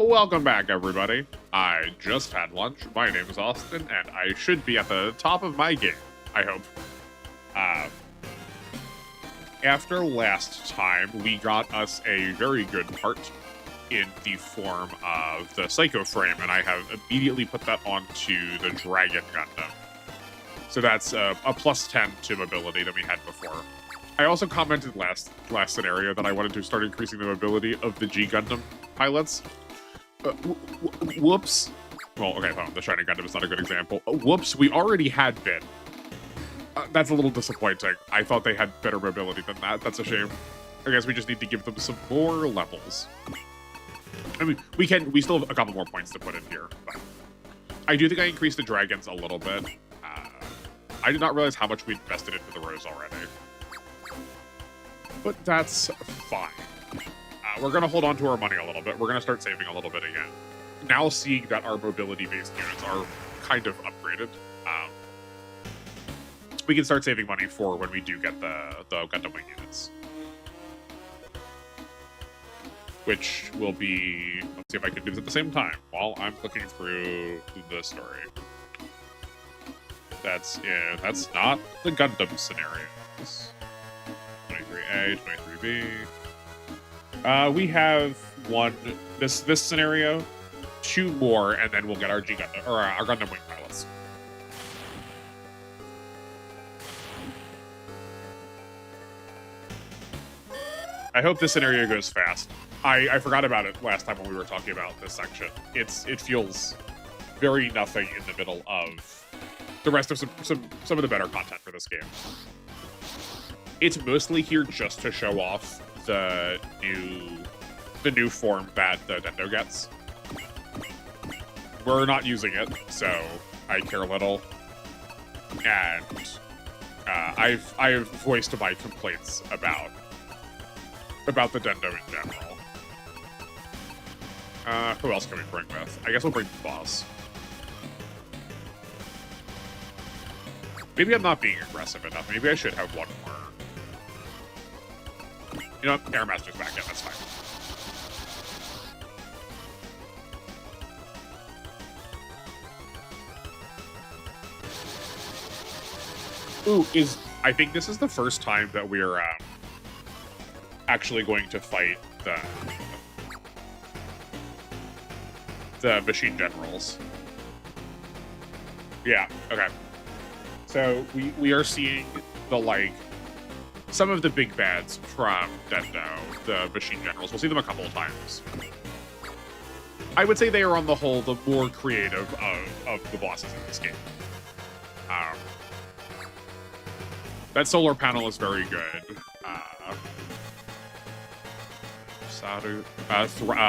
Welcome back, everybody. I just had lunch. My name is Austin, and I should be at the top of my game, I hope. After last time, we got us a very good part in the form of the Psycho Frame, and I have immediately put that onto the Dragon Gundam. So that's a plus 10 to mobility that we had before. I also commented last scenario that I wanted to start increasing the mobility of the G Gundam pilots. Whoops. Well, okay, well, the Shining Gundam is not a good example. Whoops, we already had Vin. That's a little disappointing. I thought they had better mobility than that. That's a shame. I guess we just need to give them some more levels. I mean, we still have a couple more points to put in here. But I do think I increased the dragons a little bit. I did not realize how much we invested into the Rose already. But that's fine. We're going to hold on to our money a little bit. We're going to start saving a little bit again. Now seeing that our mobility-based units are kind of upgraded, we can start saving money for when we do get the Gundam Wing units. Which will be... Let's see if I can do this at the same time while I'm clicking through the story. That's not the Gundam scenarios. 23A, 23B. We have one, this scenario, 2 more, and then we'll get our G Gundam, or our Gundam Wing pilots. I hope this scenario goes fast. I forgot about it last time when we were talking about this section. It feels very nothing in the middle of the rest of some of the better content for this game. It's mostly here just to show off the new form that the Dendo gets. We're not using it, so I care little. And I've voiced my complaints about the Dendo in general. Who else can we bring with? I guess we'll bring the boss. Maybe I'm not being aggressive enough. Maybe I should have one more. You know what? Airmaster's back in. That's fine. Ooh, I think this is the first time that we're actually going to fight the machine generals. Yeah, okay. So we are seeing some of the big bads from Dendo, the machine generals. We'll see them a couple of times. I would say they are on the whole the more creative of the bosses in this game. That solar panel is very good.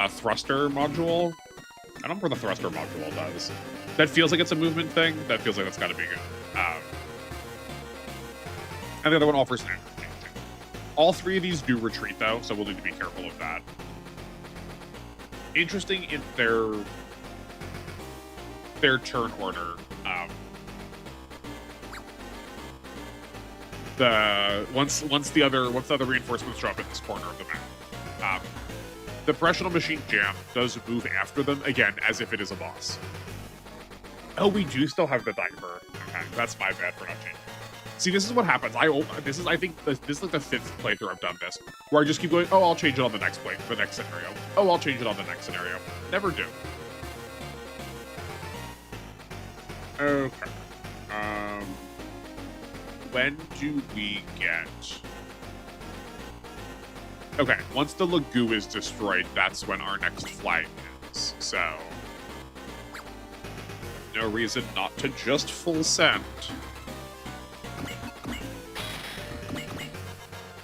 Thruster module. I don't know what the thruster module does. That feels like it's a movement thing. That feels like that's got to be good. And the other one offers an energy. All 3 of these do retreat, though, so we'll need to be careful of that. Interesting in their turn order. Once the other reinforcements drop in this corner of the map, the Professional Machine Jam does move after them again as if it is a boss. Oh, we do still have the diaper. Okay, that's my bad for not changing. See, this is what happens. I think this is like the 5th playthrough I've done this, where I just keep going, oh, I'll change it on the next scenario. Oh, I'll change it on the next scenario. Never do. Okay. When do we get... Okay, once the Lagoo is destroyed, that's when our next flight is. So... no reason not to just full send.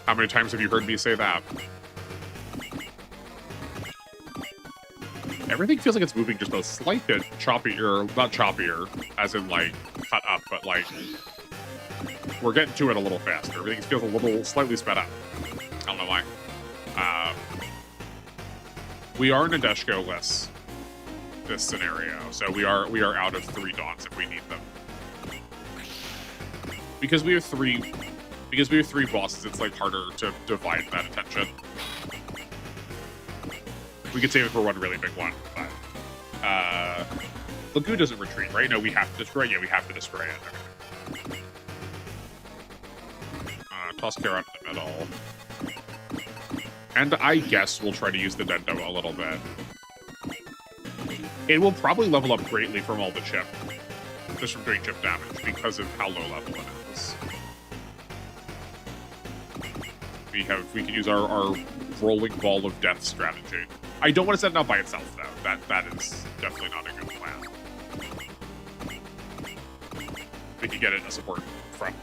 How many times have you heard me say that? Everything feels like it's moving just a slight bit choppier, not choppier, as in like cut up, but like we're getting to it a little faster. Everything feels a little slightly sped up. I don't know why. We are Nadeshko-less this scenario, so we are out of 3 Dawns if we need them. Because we have 3 bosses, it's like harder to divide that attention. We could save it for one really big one, but Lagoon doesn't retreat, right? No, we have to destroy it. Yeah, we have to destroy it. Okay. Toss Carrot in the middle. And I guess we'll try to use the Dendo a little bit. It will probably level up greatly from all the chip. Just from doing chip damage because of how low level it is. We can use our rolling ball of death strategy. I don't want to set it up by itself though. That is definitely not a good plan. We can get it as support from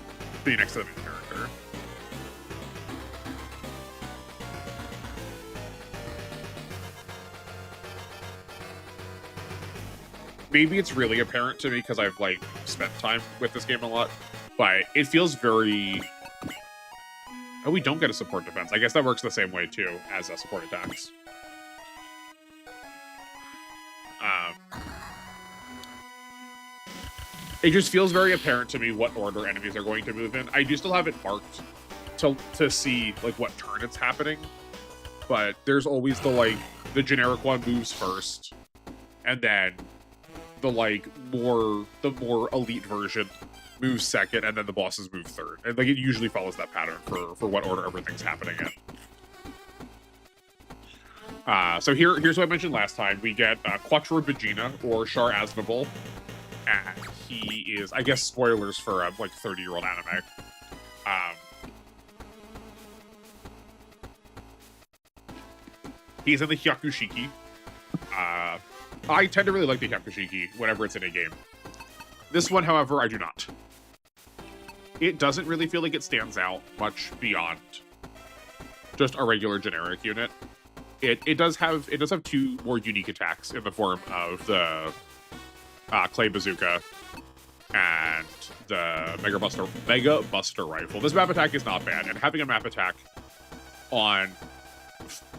being next to the main character. Maybe it's really apparent to me because I've like spent time with this game a lot, but it feels very. Oh, we don't get a support defense. I guess that works the same way too as support attacks. It just feels very apparent to me what order enemies are going to move in. I do still have it marked to see like what turn it's happening, but there's always the generic one moves first, and then the more elite version moves second, and then the bosses move third. And like it usually follows that pattern for what order everything's happening in. So here's what I mentioned last time. We get Quattro Bagina or Char Aznable. And he is, I guess, spoilers for a like 30-year-old anime. He's in the Hyakushiki. I tend to really like the Hyakushiki whenever it's in a game. This one, however, I do not. It doesn't really feel like it stands out much beyond just a regular generic unit. It does have two more unique attacks in the form of the Clay Bazooka and the Mega Buster Rifle. This map attack is not bad, and having a map attack on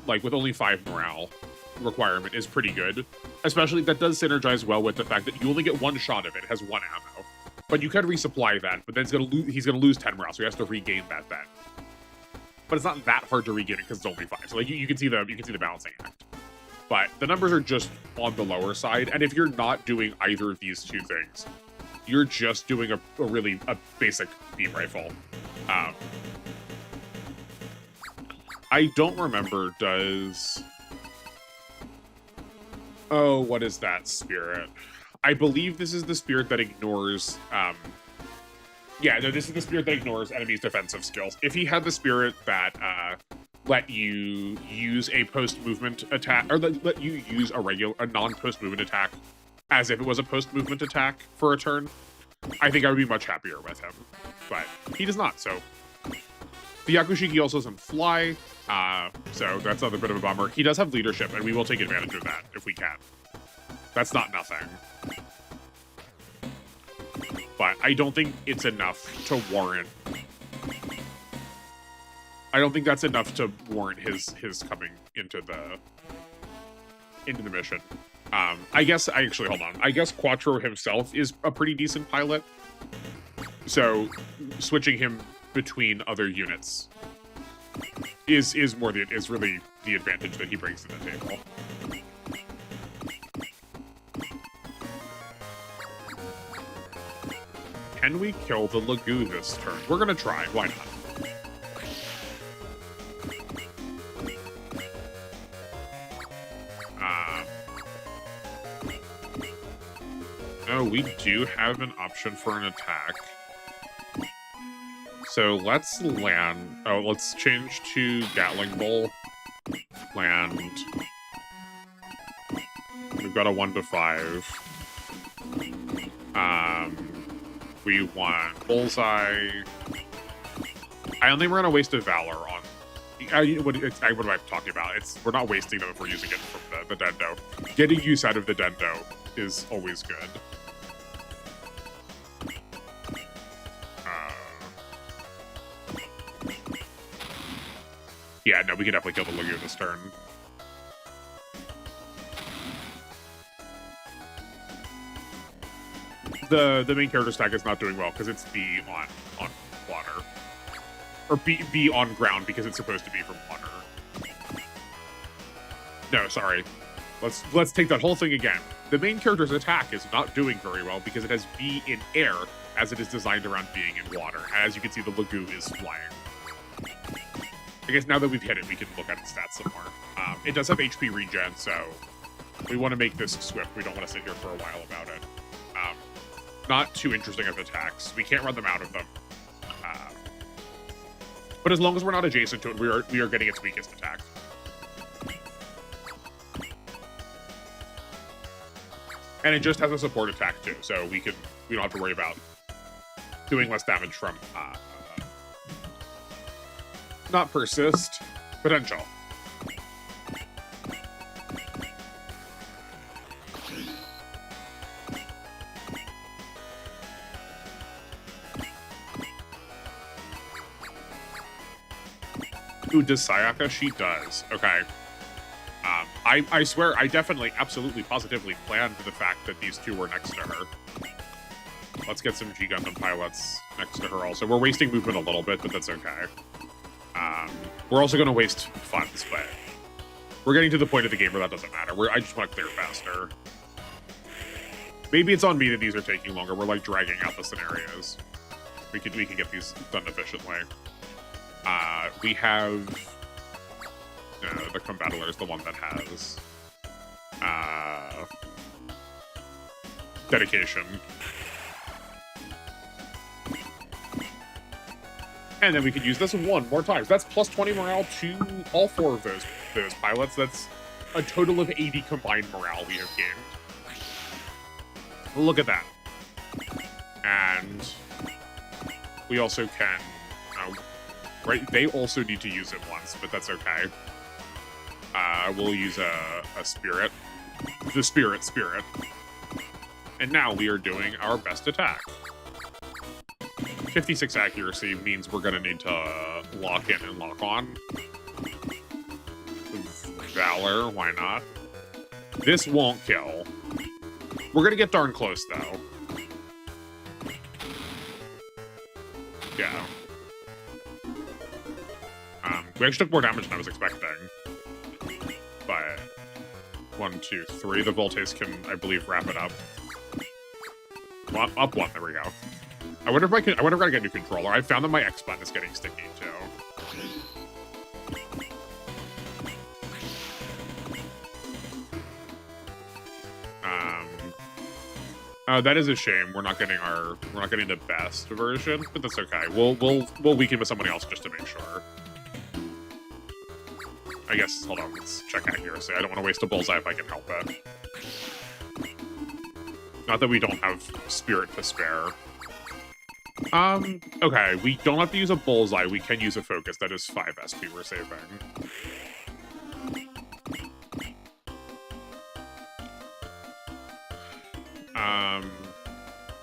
like with only 5 morale requirement is pretty good. Especially that does synergize well with the fact that you only get 1 shot of it. It has 1 ammo, but you can resupply that. But then he's gonna lose 10 morale, so he has to regain that then. But it's not that hard to regain it because it's only 5. So like you can see the balancing act. But the numbers are just on the lower side, and if you're not doing either of these two things, you're just doing a basic beam rifle. I don't remember, oh, what is that spirit? I believe this is the spirit that ignores, yeah, no, this is the spirit that ignores enemies' defensive skills. If he had the spirit that, let you use a post-movement attack, or let you use a non-post-movement attack as if it was a post-movement attack for a turn, I think I would be much happier with him. But he does not, so. The Hyakushiki also doesn't fly, so that's another bit of a bummer. He does have leadership, and we will take advantage of that if we can. That's not nothing. But I don't think it's enough to warrant... I don't think that's enough to warrant his coming into the mission. I guess hold on. I guess Quattro himself is a pretty decent pilot. So switching him between other units is really the advantage that he brings to the table. Can we kill the Lagoon this turn? We're gonna try. Why not? Oh, we do have an option for an attack. So let's land. Oh, let's change to Gatling Bolt. Land. We've got a 1-5. We want Bullseye. I don't think we're gonna waste a Valor on. What am I talking about? We're not wasting them if we're using it from the Dendo. Getting use out of the Dendo is always good. Yeah, no, we can definitely kill the Lagoon this turn. The main character stack is not doing well because it's B on water. Or B on ground because it's supposed to be from water. No, sorry. Let's take that whole thing again. The main character's attack is not doing very well because it has B in air as it is designed around being in water. As you can see, the Lagoo is flying. I guess now that we've hit it, we can look at its stats some more. It does have HP regen, so we want to make this swift. We don't want to sit here for a while about it. Not too interesting of attacks. We can't run them out of them. But as long as we're not adjacent to it, we are getting its weakest attack. And it just has a support attack too, so we don't have to worry about doing less damage from not persist, potential. Ooh, does Sayaka? She does. Okay. I swear, I definitely, absolutely, positively planned for the fact that these two were next to her. Let's get some G Gundam pilots next to her also. We're wasting movement a little bit, but that's okay. We're also going to waste funds, but we're getting to the point of the game where that doesn't matter. I just want to clear faster. Maybe it's on me that these are taking longer. We're like dragging out the scenarios. We can get these done efficiently. We have the Combattler is the one that has dedication. And then we could use this one more time. So that's plus 20 morale to all four of those pilots. That's a total of 80 combined morale we have gained. Look at that. And we also can... right, they also need to use it once, but that's okay. We'll use a spirit. The spirit. And now we are doing our best attack. 56 accuracy means we're gonna need to lock in and lock on. Valor, why not? This won't kill. We're gonna get darn close, though. Yeah. We actually took more damage than I was expecting. But 1, 2, 3. The Voltes can, I believe, wrap it up. Well, up 1. There we go. I wonder if I gotta get a new controller. I found that my X button is getting sticky too. That is a shame. We're not getting the best version, but that's okay. We'll weaken with somebody else just to make sure. I guess, hold on, let's check accuracy. I don't want to waste a bullseye if I can help it. Not that we don't have spirit to spare. Okay, we don't have to use a bullseye. We can use a focus. That is 5 SP we're saving.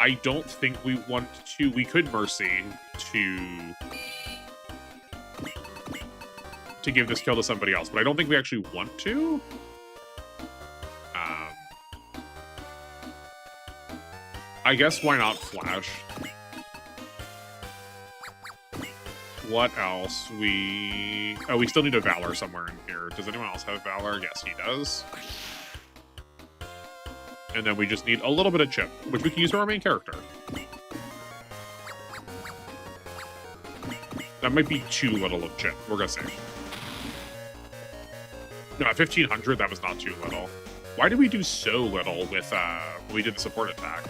I don't think we want to... We could Mercy to give this kill to somebody else, but I don't think we actually want to. I guess why not Flash? What else? We still need a Valor somewhere in here. Does anyone else have Valor? Yes, he does. And then we just need a little bit of chip, which we can use for our main character. That might be too little of chip. We're gonna see. No, 1500, that was not too little. Why did we do so little with, when we did the support attack?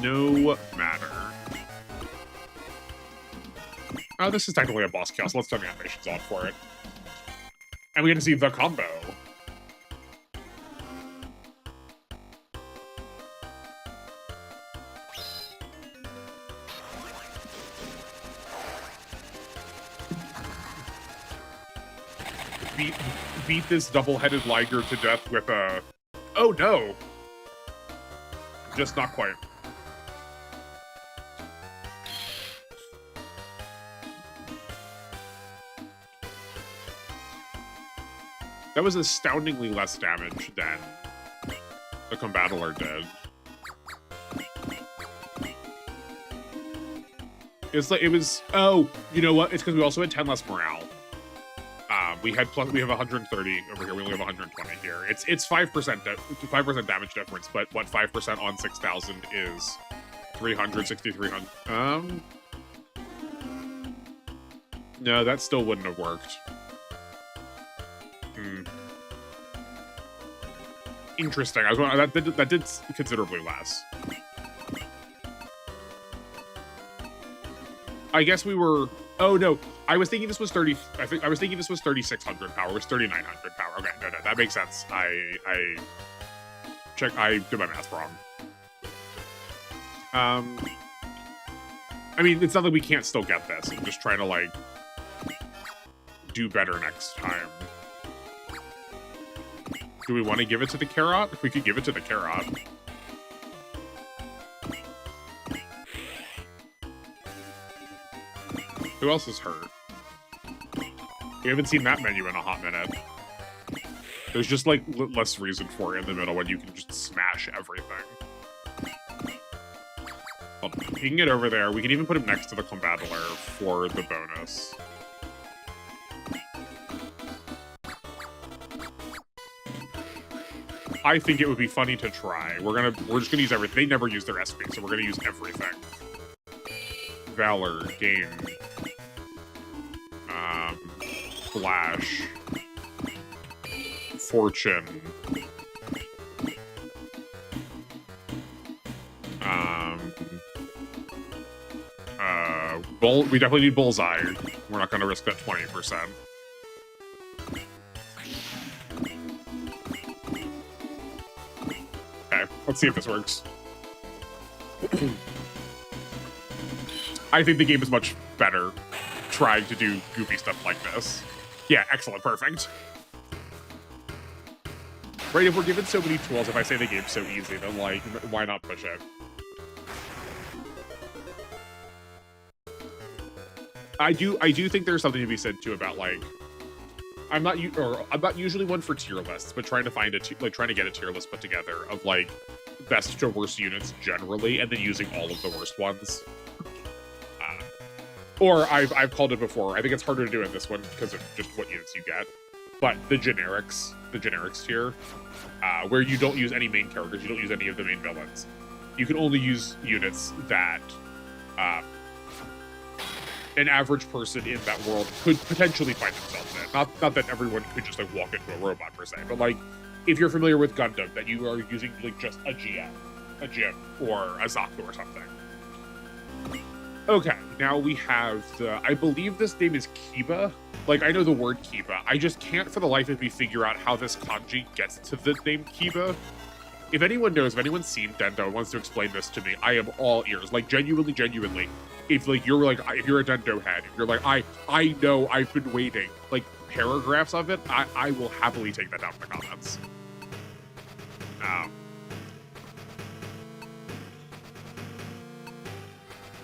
No matter. Oh, this is technically a boss kill, so let's turn the animations on for it. And we get to see the combo. Beat this double-headed Liger to death with a... Oh, no! Just not quite. That was astoundingly less damage than the Combattler did. It's like, it was... Oh, you know what? It's because we also had 10 less morale. We have 130 over here. We only have 120 here. It's 5% damage difference, but what 5% on 6,000 is 300, 6,300. No, that still wouldn't have worked. Interesting. That did considerably less. I guess we were. Oh no, I was thinking this was 30. I was thinking this was 3,600 power. It was 3,900 power. Okay, no, that makes sense. I did my math wrong. I mean, it's not that we can't still get this. I'm just trying to like do better next time. Do we want to give it to the carrot? We could give it to the carrot. Who else is hurt? We haven't seen that menu in a hot minute. There's just like less reason for it in the middle when you can just smash everything. Hold on. He can get over there. We can even put him next to the combattler for the bonus. I think it would be funny to try. We're just gonna use everything. They never use their SP, so we're gonna use everything. Valor, Gain, Flash, Fortune, we definitely need Bullseye. We're not gonna risk that 20%. Okay, let's see if this works. I think the game is much better trying to do goofy stuff like this. Yeah, excellent, perfect. Right, if we're given so many tools, if I say the game's so easy, then like, why not push it? I do think there's something to be said too about like, I'm not usually one for tier lists, but trying to find trying to get a tier list put together of like best to worst units generally, and then using all of the worst ones. Or I've called it before. I think it's harder to do in this one because of just what units you get. But the generics tier, where you don't use any main characters, you don't use any of the main villains. You can only use units that an average person in that world could potentially find themselves in. Not that everyone could just like walk into a robot per se, but like if you're familiar with Gundam, that you are using like just a GM, or a Zaku or something. Okay, now we have the, I believe this name is Kiba. Like, I know the word Kiba. I just can't for the life of me figure out how this kanji gets to the name Kiba. If anyone knows, if anyone's seen Dendo and wants to explain this to me, I am all ears. Like, genuinely. If like you're a Dendo head, if you're like, I know, I've been waiting, like paragraphs of it, I will happily take that down in the comments.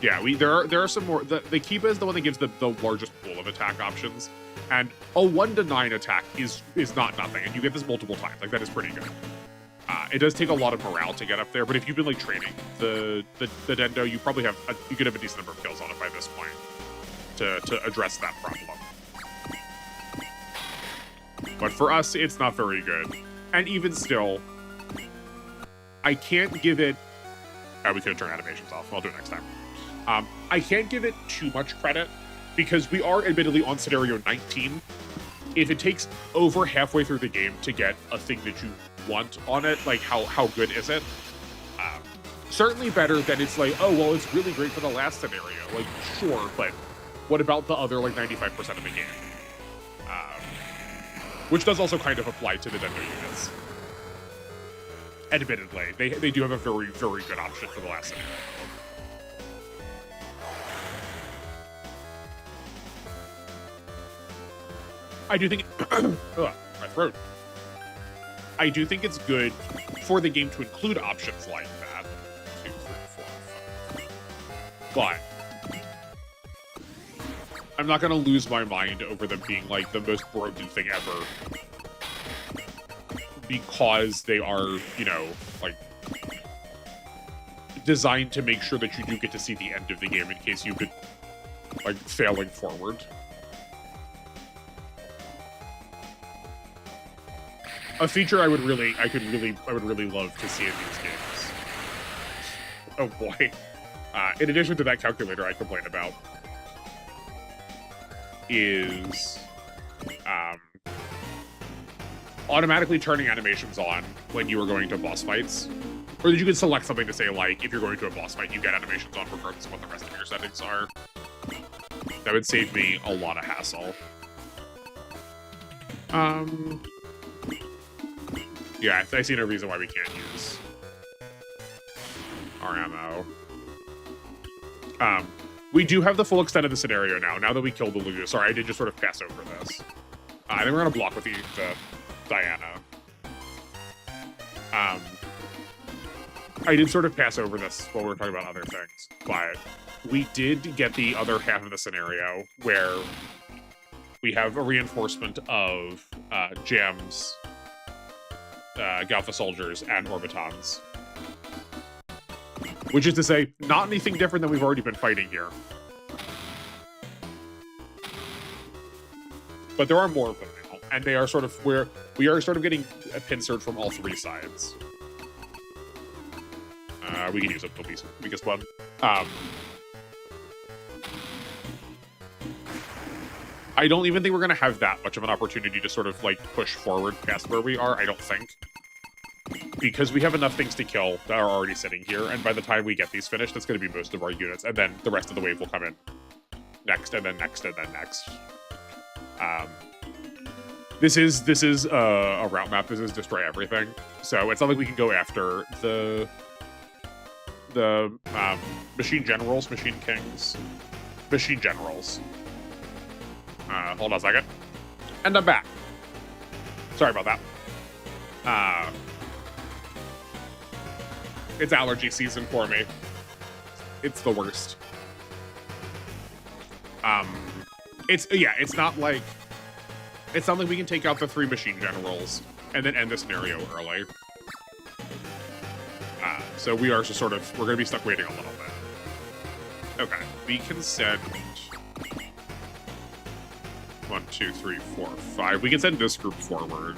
Yeah, there are some more. The Kiba is the one that gives the largest pool of attack options, and a 1 to 9 attack is not nothing, and you get this multiple times. Like that is pretty good. It does take a lot of morale to get up there, but if you've been like training the Dendo, you probably you could have a decent number of kills on it by this point to address that problem. But for us, it's not very good, and even still, I can't give it. We could have turned animations off. I'll do it next time. I can't give it too much credit because we are admittedly on scenario 19. If it takes over halfway through the game to get a thing that you want on it, like how good is it? Certainly better than it's like, oh, well, it's really great for the last scenario. Like, sure, but what about the other like 95% of the game? Which does also kind of apply to the Dendo units. Admittedly, they do have a very, very good option for the last scenario. I do think, my throat. I do think it's good for the game to include options like that. 2, 3, 4, 5. But I'm not gonna lose my mind over them being like the most broken thing ever. Because they are, you know, like designed to make sure that you do get to see the end of the game in case you've been like failing forward. A feature I would really love to see in these games. Oh boy. In addition to that calculator I complained about, is automatically turning animations on when you are going to boss fights. Or that you can select something to say, like, if you're going to a boss fight, you get animations on regardless of what the rest of your settings are. That would save me a lot of hassle. Yeah, I see no reason why we can't use our ammo. We do have the full extent of the scenario now that we killed the Lugia. Sorry, I did just sort of pass over this. I think we're gonna block with the Diana. I did sort of pass over this while we were talking about other things, but we did get the other half of the scenario where we have a reinforcement of Jam's Galfa soldiers and Orbitons. Which is to say, not anything different than we've already been fighting here. But there are more of them now, and they are sort of we are sort of getting a pincered from all three sides. We can use up the weakest one. I don't even think we're going to have that much of an opportunity to sort of, like, push forward past where we are, I don't think. Because we have enough things to kill that are already sitting here, and by the time we get these finished, that's going to be most of our units, and then the rest of the wave will come in next, and then next, and then next. This is a route map. This is destroy everything, so it's not like we can go after the machine generals, machine kings, machine generals. Hold on a second. And I'm back. Sorry about that. It's allergy season for me. It's the worst. It's not like we can take out the 3 machine generals and then end the scenario early. So we are just we're gonna be stuck waiting a little bit. Okay, we can send 1, 2, 3, 4, 5. We can send this group forward.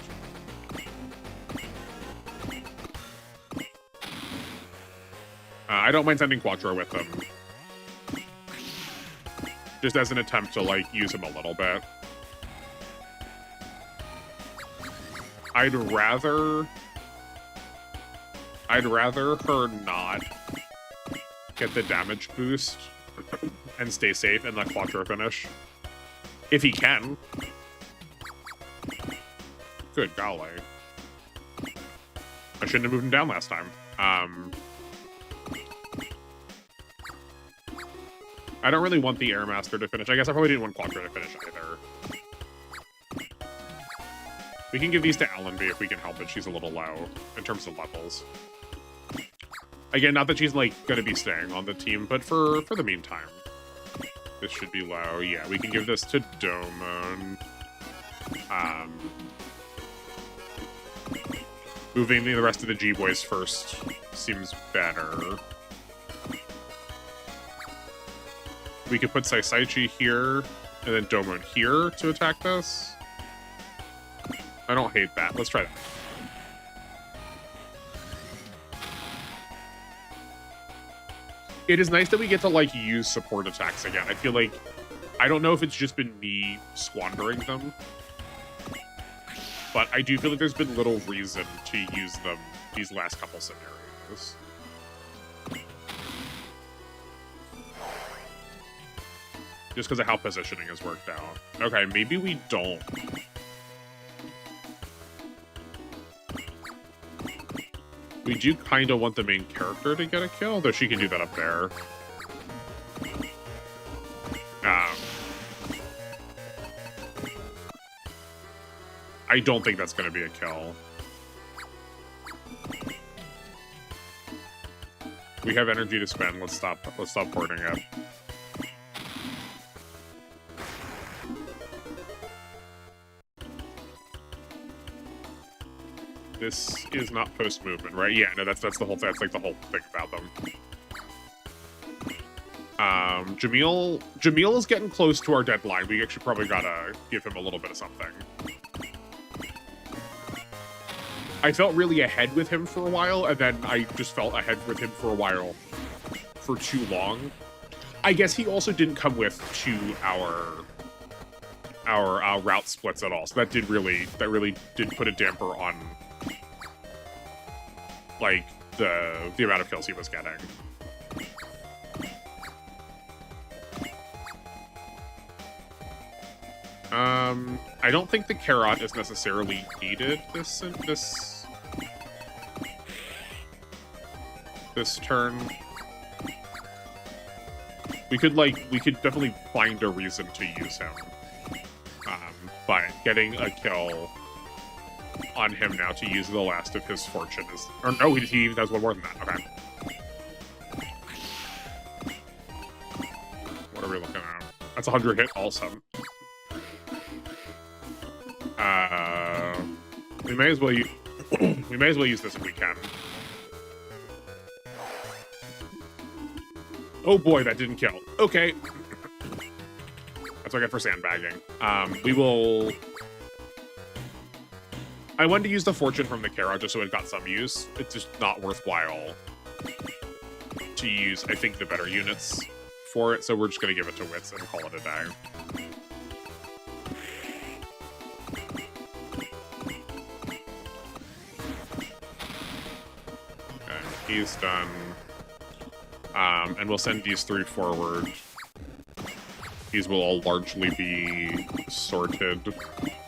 I don't mind sending Quattro with them. Just as an attempt to, like, use him a little bit. I'd rather her not get the damage boost and stay safe and let Quattro finish. If he can. Good golly. I shouldn't have moved him down last time. I don't really want the Airmaster to finish. I guess I probably didn't want Quattro to finish either. We can give these to Allenby if we can help it. She's a little low in terms of levels. Again, not that she's, like, gonna be staying on the team, but for the meantime. This should be low. Yeah, we can give this to Domon. Moving the rest of the G-Boys first seems better. We could put Saisaichi here, and then Domon here to attack this. I don't hate that. Let's try that. It is nice that we get to, like, use support attacks again. I feel like, I don't know if it's just been me squandering them, but I do feel like there's been little reason to use them these last couple scenarios. Just because of how positioning has worked out. Okay, maybe we don't. We do kind of want the main character to get a kill, though she can do that up there. I don't think that's going to be a kill. We have energy to spend. Let's stop porting it. This is not post-movement, right? Yeah, no, that's the whole thing. That's like the whole thing about them. Jamil is getting close to our deadline. We actually probably gotta give him a little bit of something. I felt really ahead with him for a while, and then I just felt ahead with him for a while for too long. I guess he also didn't come with to our route splits at all, so that really did put a damper on like the amount of kills he was getting. I don't think the Carrot is necessarily needed this turn. We could definitely find a reason to use him. But getting a kill on him now to use the last of his fortune is... Or no, he even does one more than that. Okay. What are we looking at? That's 100 hit also. We may as well use this if we can. Oh boy, that didn't kill. Okay. That's what I get for sandbagging. We will... I wanted to use the fortune from the Carrot just so it got some use. It's just not worthwhile to use, I think, the better units for it, so we're just going to give it to Wits and call it a day. Okay, he's done. And we'll send these 3 forward. These will all largely be sorted.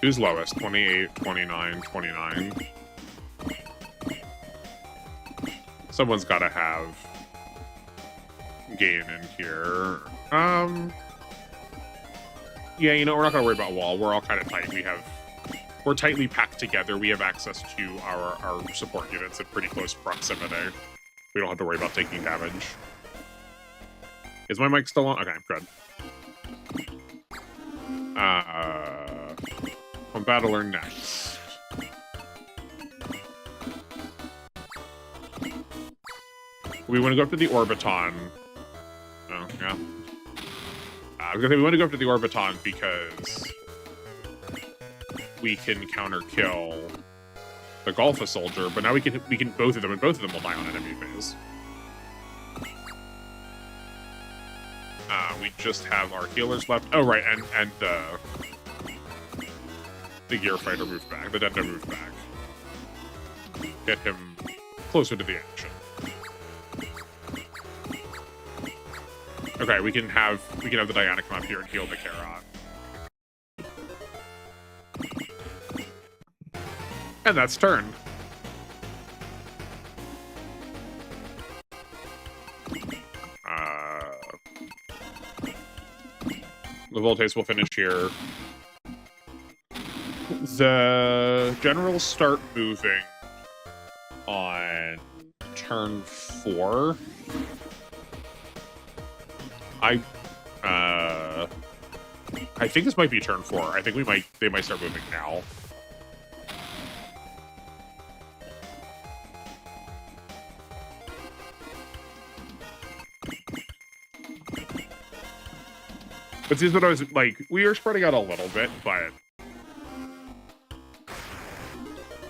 Who's lowest? 28, 29, 29. Someone's got to have gain in here. Yeah, you know, we're not going to worry about wall. We're all kind of tight. We're tightly packed together. We have access to our support units in pretty close proximity. We don't have to worry about taking damage. Is my mic still on? Okay, good. On Battler next. We want to go up to the Orbiton. Oh, yeah. We want to go up to the Orbiton because we can counter kill the Golfa Soldier, but now we can both of them, and both of them will die on enemy phase. We just have our healers left. Oh, right, and the Gear Fighter moved back. The Dendo moved back. Get him closer to the action. Okay, we can have the Diana come up here and heal the Carrot. And that's turn. The Voltace will finish here. The generals start moving on turn 4. I think this might be turn 4. I think they might start moving now. But this is what I was like. We are spreading out a little bit, but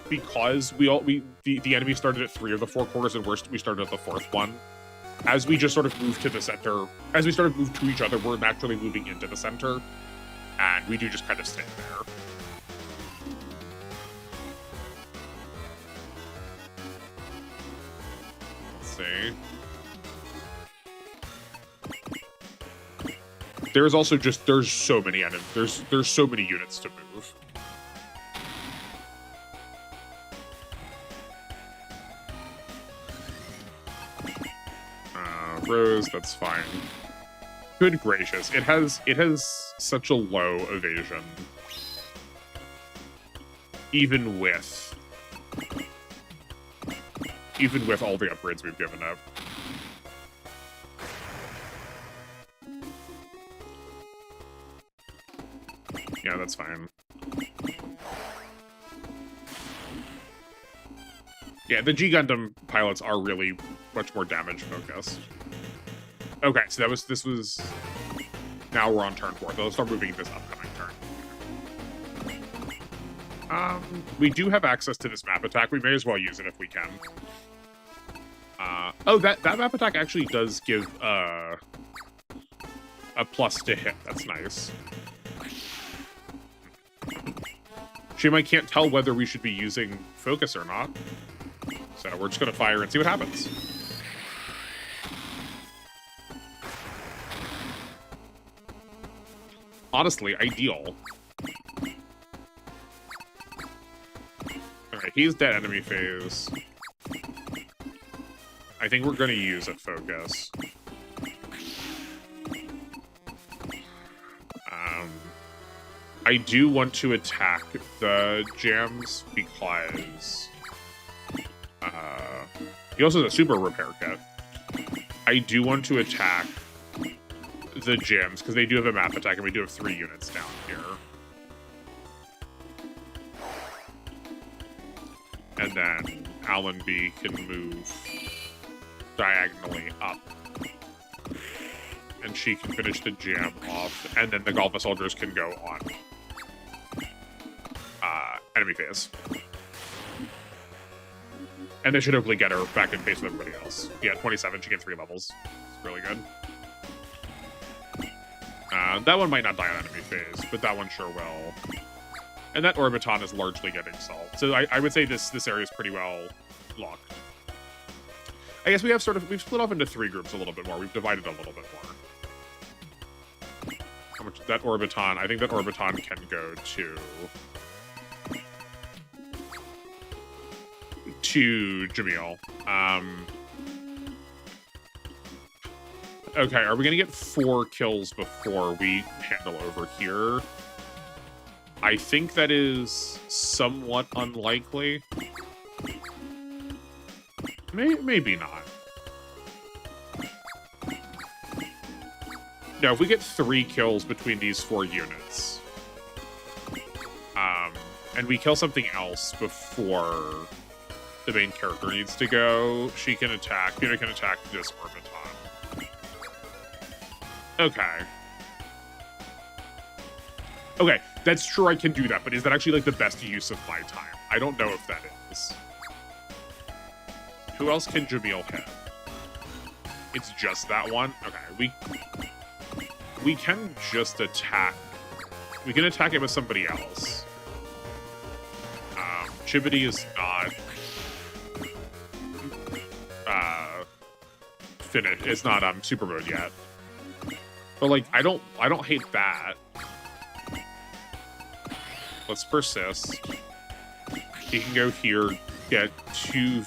because the enemy started at 3 of the 4 corners, and we started at the 4th one. As we just sort of move to the center, as we sort of move to each other, we're naturally moving into the center, and we do just kind of stay there. Let's see. There's also there's so many enemies. There's so many units to move. Rose, that's fine. Good gracious, it has such a low evasion, even with all the upgrades we've given up. Yeah, that's fine. Yeah, the G Gundam pilots are really much more damage focused. Okay, so this was... Now we're on turn 4. So let's start moving this upcoming turn. We do have access to this map attack. We may as well use it if we can. Oh, that map attack actually does give a plus to hit. That's nice. Shame can't tell whether we should be using focus or not. So we're just going to fire and see what happens. Honestly, ideal. Alright, he's dead enemy phase. I think we're going to use a focus. I do want to attack the jams because he also has a super repair kit. I do want to attack the jams because they do have a map attack and we do have 3 units down here. And then Allenby can move diagonally up. And she can finish the jam off, and then the Golfa soldiers can go on enemy phase. And they should hopefully get her back in phase with everybody else. Yeah, 27, she gets 3 levels. It's really good. That one might not die on enemy phase, but that one sure will. And that Orbiton is largely getting salt. So I would say this area is pretty well locked. I guess we've split off into 3 groups a little bit more. We've divided a little bit more. How much that Orbiton? I think that Orbiton can go to Jamil. Okay, are we gonna get 4 kills before we handle over here? I think that is somewhat unlikely. Maybe not. No, if we get 3 kills between these 4 units, and we kill something else before the main character needs to go, she can attack. Peter can attack this Orbiton. Okay. Okay, that's true, I can do that, but is that actually, like, the best use of my time? I don't know if that is. Who else can Jamil hit? It's just that one? Okay, we can just attack. We can attack it with somebody else. Chibity is not finished. It's not super mode yet. But like I don't hate that. Let's persist. He can go here, get two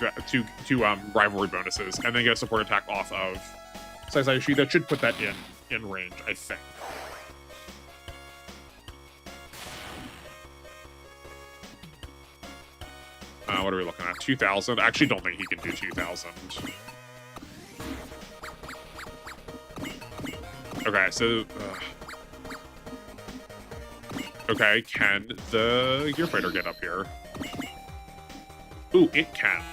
rivalry bonuses, and then get a support attack off of Saisayoshi. That should put that in range, I think. What are we looking at? 2,000? I actually don't think he can do 2,000. Okay, so... Okay, can the Gear Fighter get up here? Ooh, it can.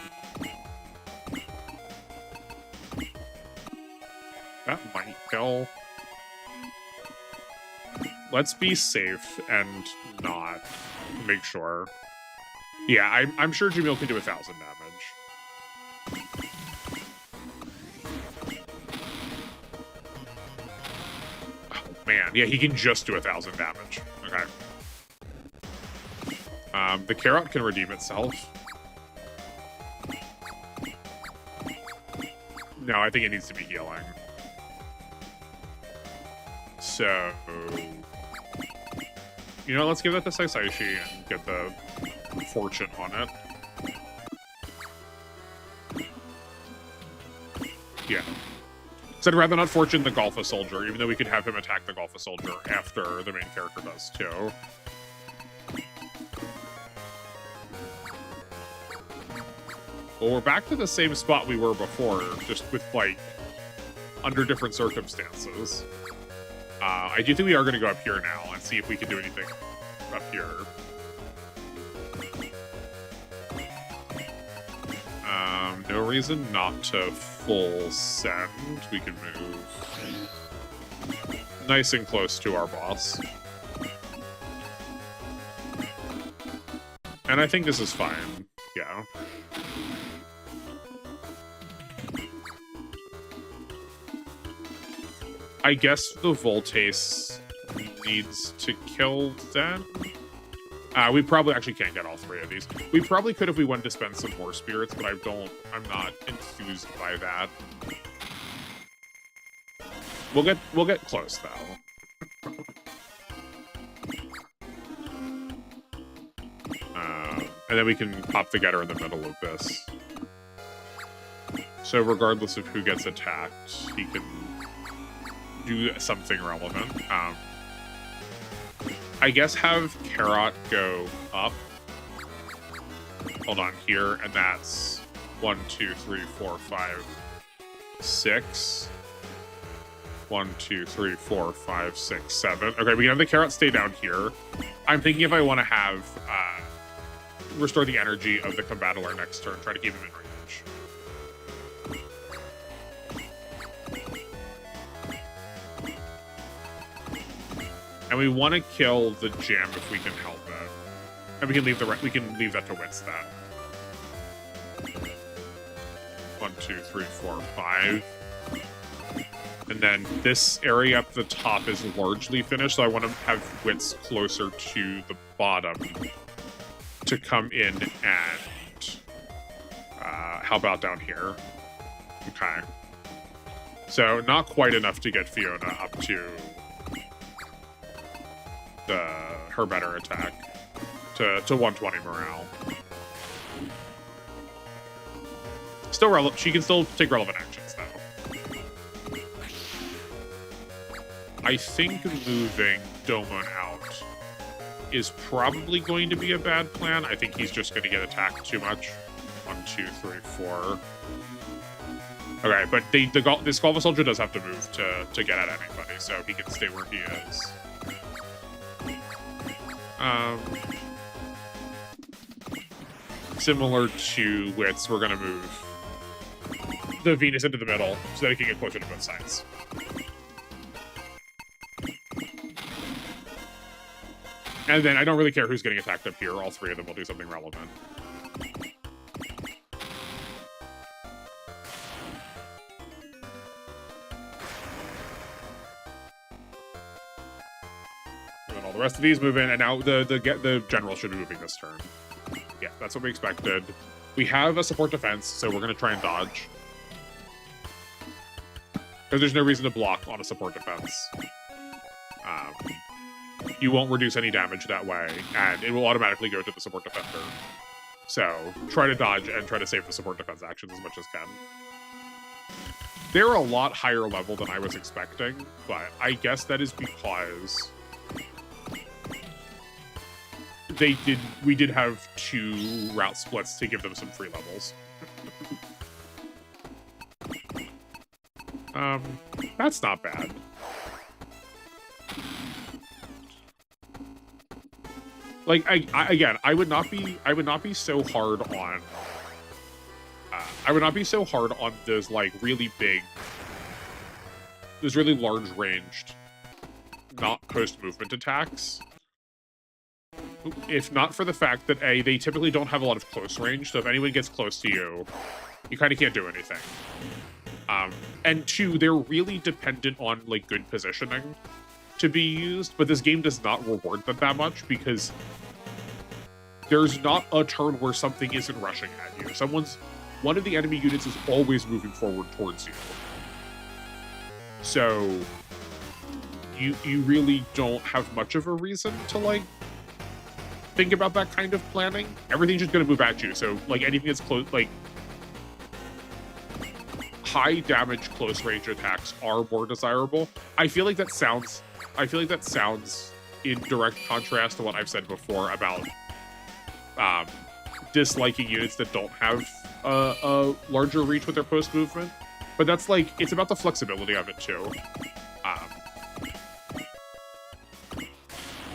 That might kill. Let's be safe and not make sure. Yeah, I'm sure Jamil can do 1,000 damage. Oh man, yeah, he can just do 1,000 damage. Okay. The Carrot can redeem itself. No, I think it needs to be healing. So... You know, let's give that to Saisayoshi and get the fortune on it. Yeah. So I'd rather not fortune the Golfa soldier, even though we could have him attack the Golfa soldier after the main character does too. Well, we're back to the same spot we were before, just with, like, under different circumstances. I do think we are going to go up here now and see if we can do anything up here. No reason not to full send. We can move nice and close to our boss. And I think this is fine. Yeah. I guess the Voltace needs to kill then. We probably actually can't get all three of these. We probably could if we wanted to spend some more spirits, but I'm not enthused by that. We'll get close though. And then we can pop the getter in the middle of this. So regardless of who gets attacked, he can do something relevant. I guess have Carrot go up. Hold on here, and that's 1, 2, 3, 4, 5, 6. 1, 2, 3, 4, 5, 6, 7. Okay, we can have the Carrot stay down here. I'm thinking if I want to have restore the energy of the Combattler next turn, try to keep him in range. And we want to kill the gem if we can help it. And we can leave that to Wits then. 1, 2, 3, 4, 5. And then this area up the top is largely finished, so I want to have Wits closer to the bottom to come in and help out down here. Okay. So not quite enough to get Fiona up to her better attack to 120 morale. Still relevant. She can still take relevant actions though. I think moving Domon out is probably going to be a bad plan. I think he's just going to get attacked too much. 1, 2, 3, 4. Okay, but this Golva Soldier does have to move to get at anybody, so he can stay where he is. Similar to Wits, we're going to move the Venus into the middle so that he can get closer to both sides. And then I don't really care who's getting attacked up here. All three of them will do something relevant. And then all the rest of these move in, and now the general should be moving this turn. Yeah, that's what we expected. We have a support defense, so we're going to try and dodge. Because there's no reason to block on a support defense. You won't reduce any damage that way, and it will automatically go to the support defender. So try to dodge and try to save the support defense actions as much as can. They're a lot higher level than I was expecting, but I guess that is because we did have 2 route splits to give them some free levels. That's not bad. Like again, I would not be so hard on those like really big, those really large ranged, not post movement attacks. If not for the fact that A, they typically don't have a lot of close range, so if anyone gets close to you, you kind of can't do anything. And 2, they're really dependent on like good positioning to be used, but this game does not reward them that much because there's not a turn where something isn't rushing at you. One of the enemy units is always moving forward towards you. So you really don't have much of a reason to like think about that kind of planning. Everything's just gonna move at you. So like anything that's close, like high damage close range attacks are more desirable. I feel like that sounds in direct contrast to what I've said before about disliking units that don't have a larger reach with their post movement. But that's like, it's about the flexibility of it too.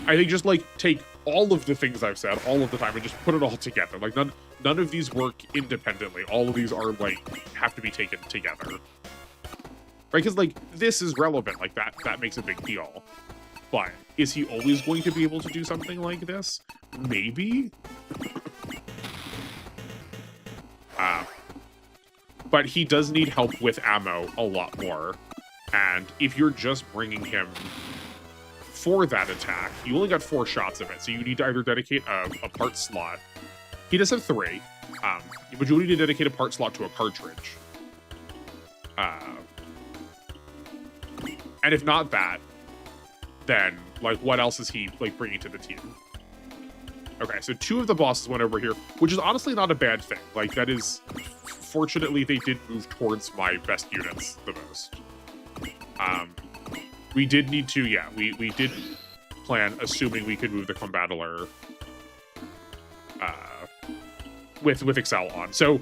I think just like take all of the things I've said all of the time and just put it all together. Like none of these work independently. All of these are like have to be taken together. Right? Because like this is relevant. Like that makes a big deal. But is he always going to be able to do something like this? Maybe. But he does need help with ammo a lot more. And if you're just bringing him for that attack, you only got 4 shots of it. So you need to either dedicate a part slot. He does have 3. But you need to dedicate a part slot to a cartridge. And if not that, then, like, what else is he, like, bringing to the team? Okay, so 2 of the bosses went over here, which is honestly not a bad thing. Like, that is... Fortunately, they did move towards my best units the most. We did need to, yeah, we did plan, assuming we could move the Combattler with Excel on. So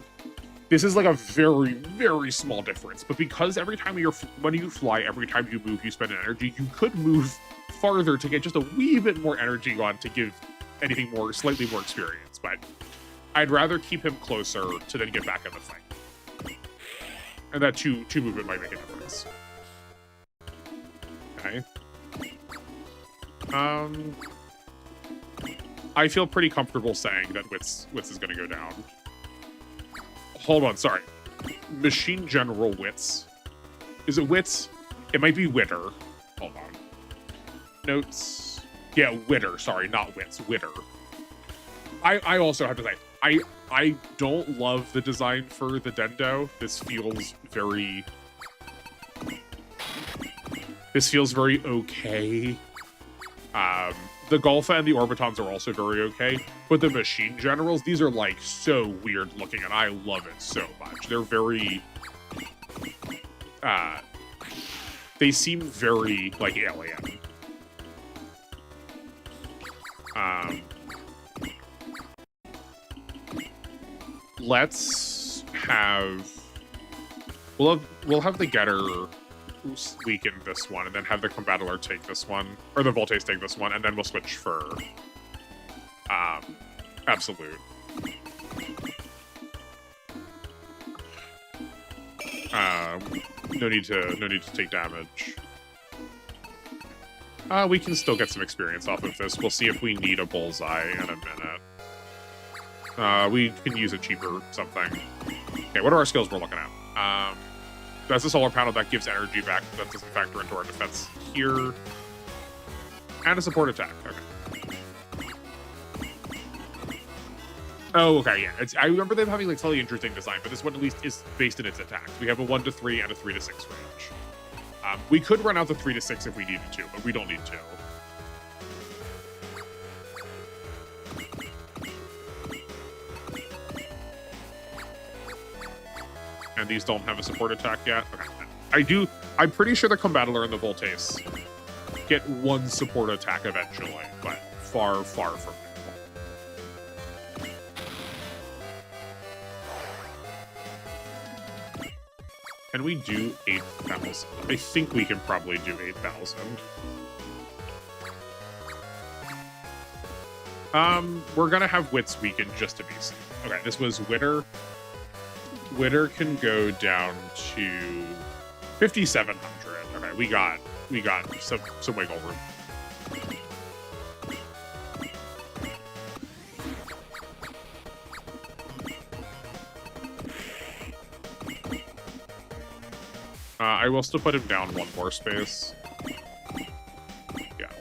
this is like a very, very small difference. But because every time when you fly, every time you move, you spend an energy, you could move farther to get just a wee bit more energy on to give anything more, slightly more experience. But I'd rather keep him closer to then get back in the fight. And that two movement might make a difference. Okay. I feel pretty comfortable saying that Wits is going to go down. Hold on, sorry. Machine General Wits. Is it Wits? It might be Witter. Hold on. Notes. Yeah, Witter. Sorry, not Wits. Witter. I also have to say, I don't love the design for the Dendo. This feels very okay. The Golfa and the Orbitons are also very okay, but the Machine Generals, these are like so weird looking, and I love it so much. They're very, they seem very like alien. Let's have, we'll have the Getter weaken this one, and then have the Combattler take this one, or the Voltes take this one, and then we'll switch for Absolute. No need to take damage. We can still get some experience off of this. We'll see if we need a bullseye in a minute. We can use a cheaper something. Okay, what are our skills we're looking at? That's a solar panel that gives energy back. That doesn't factor into our defense here. And a support attack. Okay. Oh, okay, yeah. I remember them having like slightly interesting design, but this one at least is based in its attacks. We have a 1 to 3 and a 3 to 6 range. We could run out the 3 to 6 if we needed to, but we don't need to. And these don't have a support attack yet. Okay. I'm pretty sure the Combattler and the Voltes get 1 support attack eventually, but far, far from now. Can we do 8,000? I think we can probably do 8,000. We're gonna have Wits weakened just to be safe. Okay, this was Witter. Witter can go down to 5,700. Okay, we got some wiggle room. I will still put him down 1 more space. Yeah.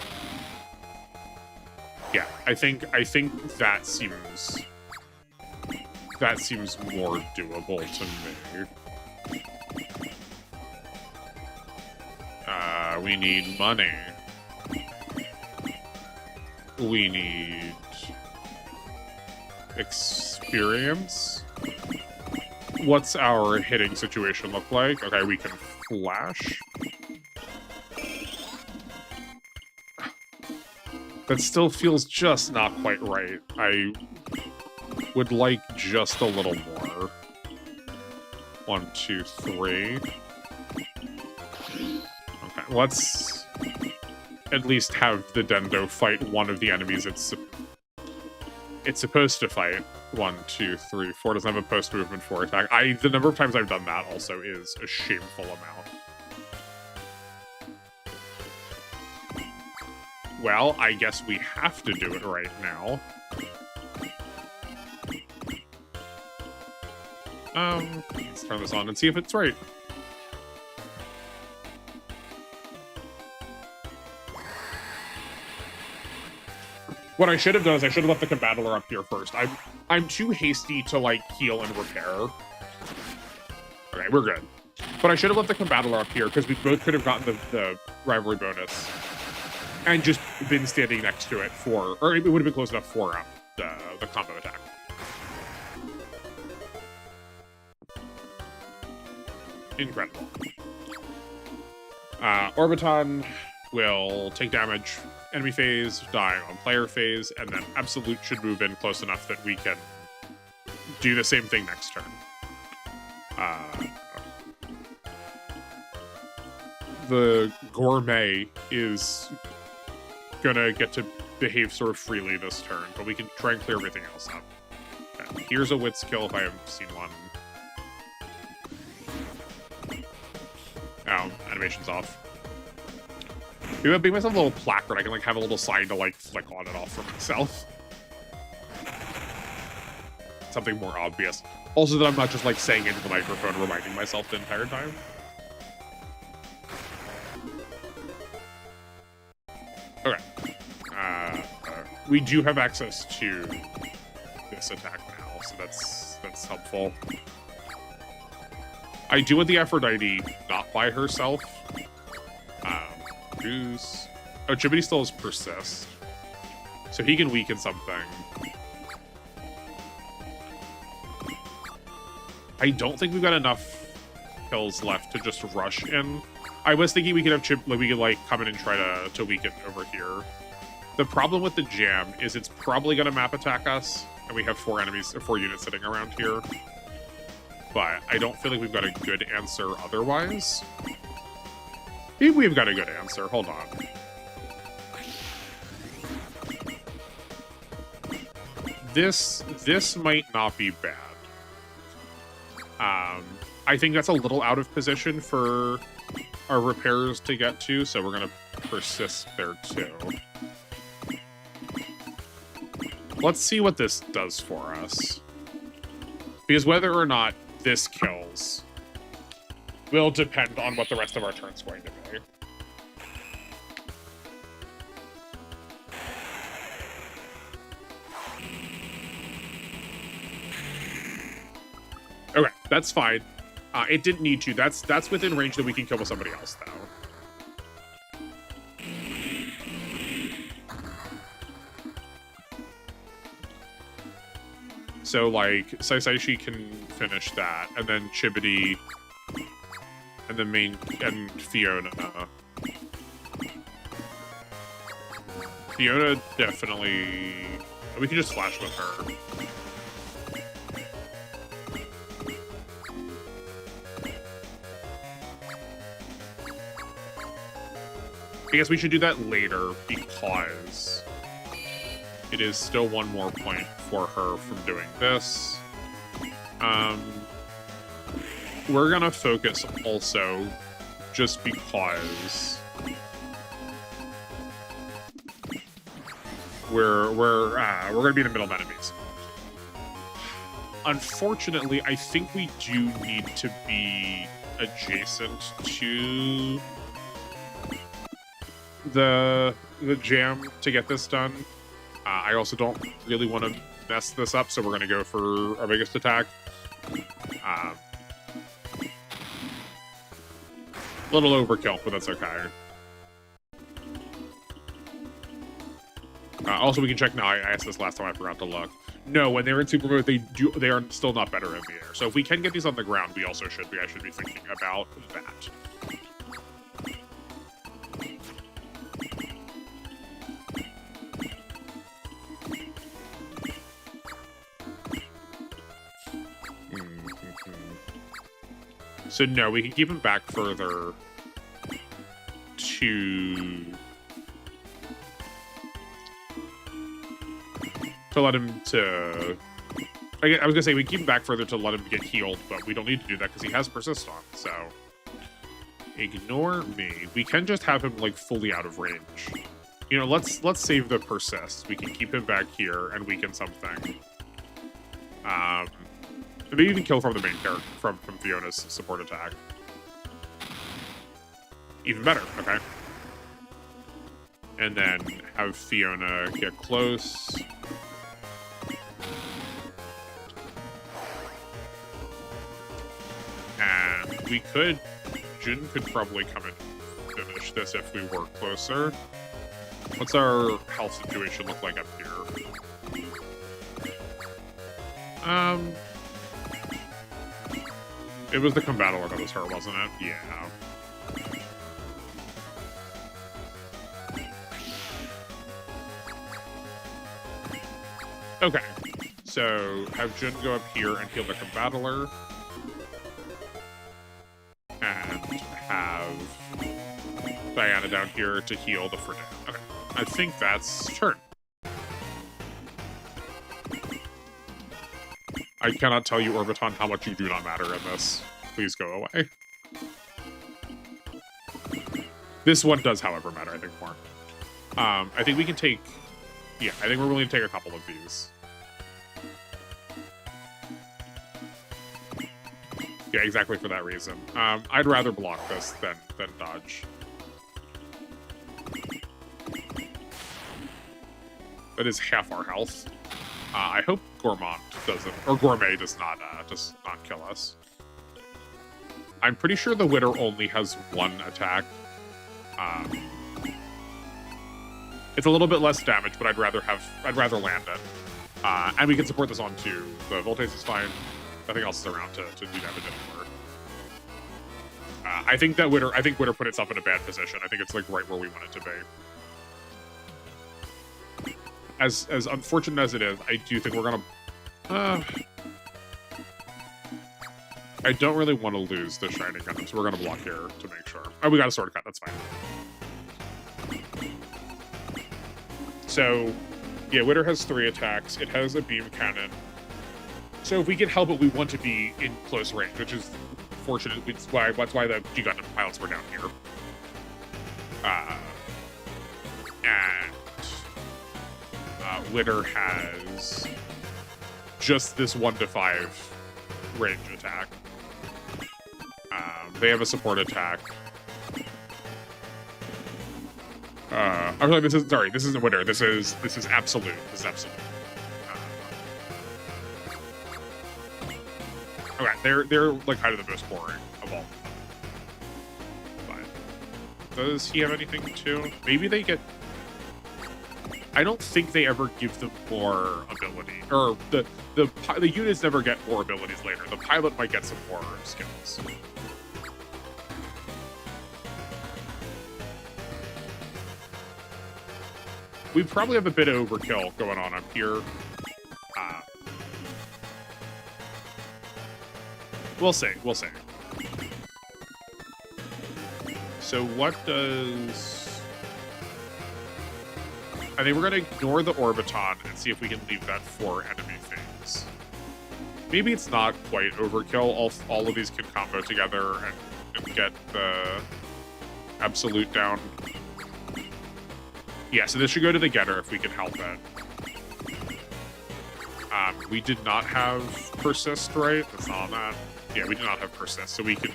Yeah, I think that seems more doable to me. We need money. We need experience. What's our hitting situation look like? Okay, we can flash. That still feels just not quite right. I would like just a little more. 1, 2, 3. Okay, let's at least have the Dendo fight one of the enemies it's supposed to fight. 1, 2, 3, 4. Doesn't have a post movement 4 attack. The number of times I've done that also is a shameful amount. Well, I guess we have to do it right now. Let's turn this on and see if it's right. What I should have done is I should have left the Combattler up here first. I'm too hasty to, like, heal and repair. Okay, we're good. But I should have left the Combattler up here, because we both could have gotten the rivalry bonus. And just been standing next to it for... Or it would have been close enough for the combo attack. Incredible. Orbiton will take damage, enemy phase, die on player phase, and then Absolute should move in close enough that we can do the same thing next turn. The Gourmet is gonna get to behave sort of freely this turn, but we can try and clear everything else up. Okay. Here's a Wits kill if I haven't seen one. Oh, animation's off. Maybe I'll make myself a little placard. I can, like, have a little sign to, like, flick on and off for myself. Something more obvious. Also that I'm not just, like, saying into the microphone, reminding myself the entire time. Okay. We do have access to this attack now, so that's helpful. I do want the Aphrodite not by herself. Goose. Oh, Chibity still has Persist. So he can weaken something. I don't think we've got enough kills left to just rush in. I was thinking we could have we could, like, come in and try to weaken over here. The problem with the jam is it's probably gonna map attack us, and we have 4 enemies or 4 units sitting around here. But I don't feel like we've got a good answer otherwise. Maybe we've got a good answer. Hold on. This might not be bad. I think that's a little out of position for our repairs to get to, so we're gonna persist there too. Let's see what this does for us. Because whether or not this kills will depend on what the rest of our turn's going to be. Okay, that's fine. It didn't need to. That's within range that we can kill with somebody else, though. So, like, Saisaishi can finish that, and then Chibity, and the main, and Fiona. Fiona definitely... We can just flash with her. I guess we should do that later, because it is still 1 more point for her from doing this. We're gonna focus also, just because we're gonna be in the middle of enemies. Unfortunately, I think we do need to be adjacent to the jam to get this done. I also don't really want to mess this up, so we're going to go for our biggest attack. A little overkill, but that's okay. Also, we can check now. I asked this last time, I forgot to look. No, when they're in super mode, they are still not better in the air. So if we can get these on the ground, we also should be. I should be thinking about that. So no, we can keep him back further to let him to... I was gonna say we keep him back further to let him get healed, but we don't need to do that because he has Persist on, so... Ignore me. We can just have him, like, fully out of range. You know, let's save the Persist. We can keep him back here and weaken something. Maybe even kill from the main character, from Fiona's support attack. Even better, okay. And then have Fiona get close. And we could... Jin could probably come and finish this if we were closer. What's our health situation look like up here? It was the combattler that was her, wasn't it? Yeah. Okay. So, have Jin go up here and heal the combattler. And have Diana down here to heal the Fredan. Okay. I think that's turn. I cannot tell you, Orbiton, how much you do not matter in this. Please go away. This one does, however, matter, I think, more. I think we can take... Yeah, I think we're willing to take a couple of these. Yeah, exactly for that reason. I'd rather block this than dodge. That is half our health. I hope Gourmand doesn't, or Gourmet does not kill us. I'm pretty sure the Witter only has one attack. It's a little bit less damage, but I'd rather land it. And we can support this on too. The Voltace is fine. Nothing else is around to do damage anymore. I think Witter put itself in a bad position. I think it's like right where we want it to be. As unfortunate as it is, I do think we're gonna... I don't really want to lose the Shining Gundam, so we're gonna block here to make sure. Oh, we got a sword cut, that's fine. So, yeah, Witter has 3 attacks. It has a beam cannon. So if we can help it, we want to be in close range, which is fortunate. That's why the G-Gundam pilots were down here. Witter has just this 1 to 5 range attack. They have a support attack. I'm sorry, this isn't Witter. This is Absolute. This is Absolute. Okay, they're like kind of the most boring of all. But does he have anything too? Maybe they get. I don't think they ever give them more ability, or the units never get more abilities later. The pilot might get some more skills. We probably have a bit of overkill going on up here. We'll see. We'll see. So what does... I think we're going to ignore the Orbiton and see if we can leave that for enemy things. Maybe it's not quite overkill. All of these can combo together and get the Absolute down. Yeah, so this should go to the Getter if we can help it. We did not have Persist, right? That's not on that. Yeah, we do not have Persist, so we can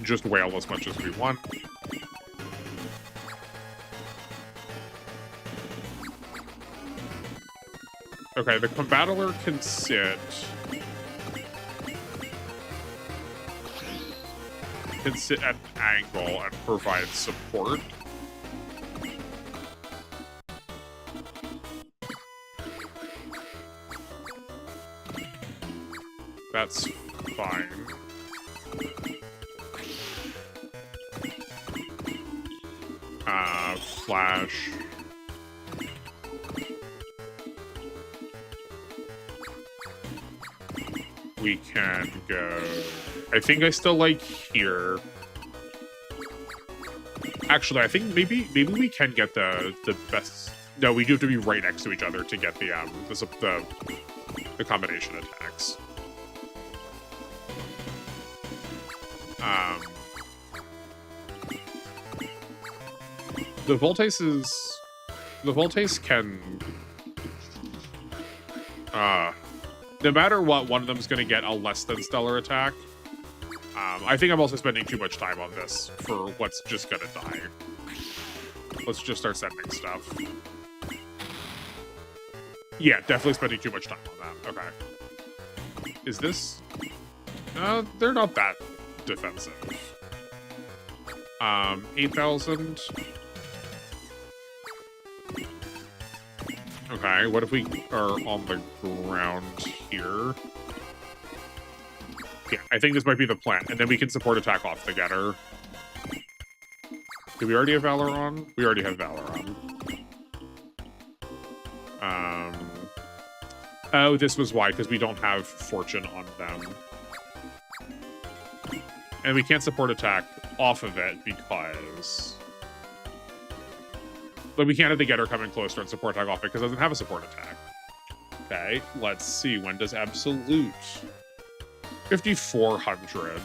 just wail as much as we want. Okay, the Combattler can sit. Can sit at an angle and provide support. That's fine. Flash. We can go... I think I still like here. Actually, I think maybe we can get the best... No, we do have to be right next to each other to get the combination attacks. The Voltace can... no matter what, one of them is going to get a less than stellar attack. I think I'm also spending too much time on this for what's just going to die. Let's just start sending stuff. Yeah, definitely spending too much time on that. Okay. Is this... they're not that defensive. 8,000. Okay, what if we are on the ground here? Yeah, I think this might be the plan. And then we can support attack off the getter. Do we already have Valor on? We already have Valor on. Oh, this was why, because we don't have Fortune on them. And we can't support attack off of it because... But we can't have the getter come in closer and support attack off it because it doesn't have a support attack. Okay, let's see. When does Absolute? 5,400.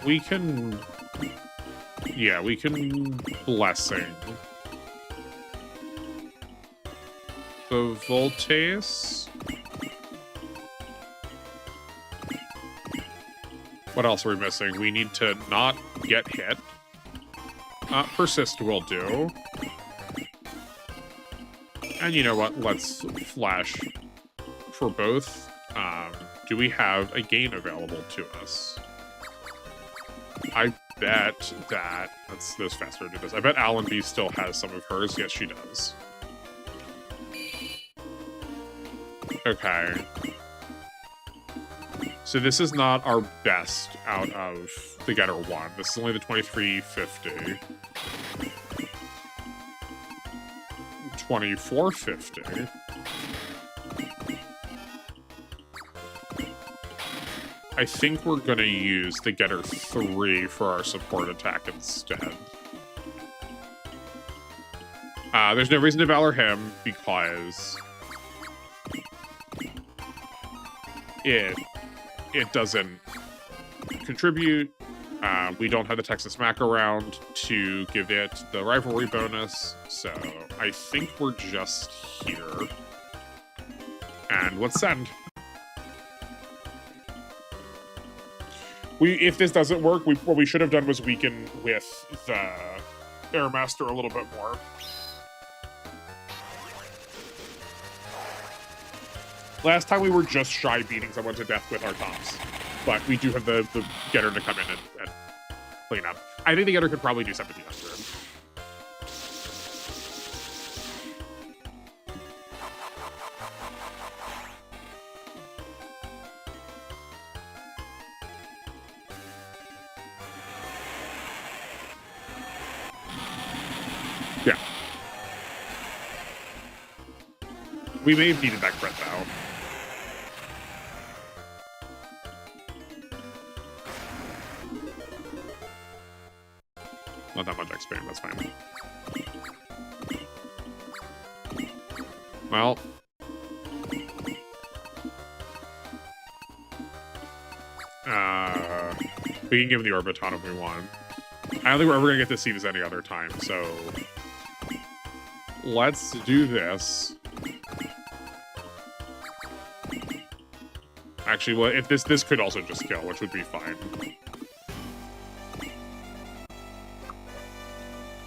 We can... Yeah, we can Blessing. The Voltace. What else are we missing? We need to not get hit. Persist will do. And you know what? Let's flash for both. Do we have a gain available to us? I bet that... Those faster do this. I bet Allenby still has some of hers. Yes, she does. Okay. So this is not our best out of the getter one. This is only the 2350. 2450. I think we're gonna use the getter 3 for our support attack instead. There's no reason to Valor him because it doesn't contribute. We don't have the Texas Mac around to give it the rivalry bonus, so I think we're just here. And let's send. If this doesn't work, what we should have done was weaken with the Airmaster a little bit more. Last time we were just shy beating someone to death with our tops. But we do have the getter to come in and clean up. I think the getter could probably do 1,700. Yeah. We may have needed that crit, though. Not that much XP, that's fine. Well. We can give him the Orbiton if we want. I don't think we're ever going to get to see this any other time, so... Let's do this. Actually, well, if this could also just kill, which would be fine.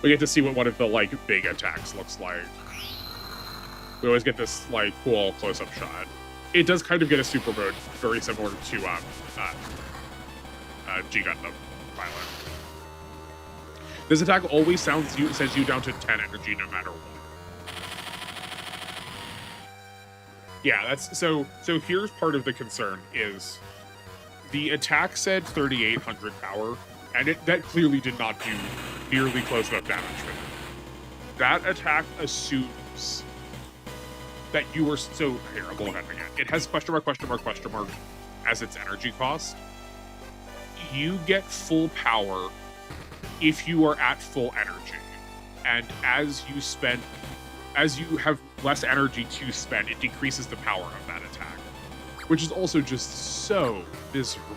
We get to see what one of the, like, big attacks looks like. We always get this, like, cool close-up shot. It does kind of get a super mode very similar to, G-Gundam Pilot. This attack always sends you down to 10 energy no matter what. Yeah, that's... So here's part of the concern is the attack said 3,800 power, and that clearly did not do nearly close enough damage for them. That attack assumes that you were... So, here, I'll go ahead again. It has question mark as its energy cost. You get full power if you are at full energy. And as you have less energy to spend, it decreases the power of that attack. Which is also just so miserable.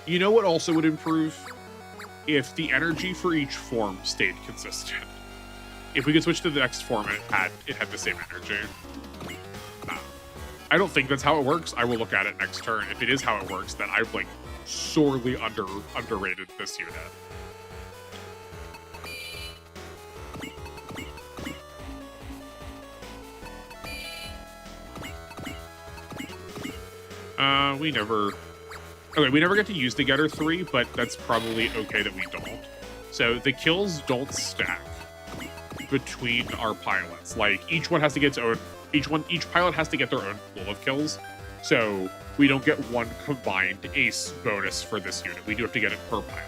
You know what also would improve? if the energy for each form stayed consistent. If we could switch to the next form and it had the same energy. I don't think that's how it works. I will look at it next turn. If it is how it works, then I've like sorely underrated this unit. We never... Okay, we never get to use the Getter 3, but that's probably okay that we don't. So the kills don't stack between our pilots. Like, each one has to get its own... Each pilot has to get their own pool of kills. So we don't get one combined ace bonus for this unit. We do have to get it per pilot.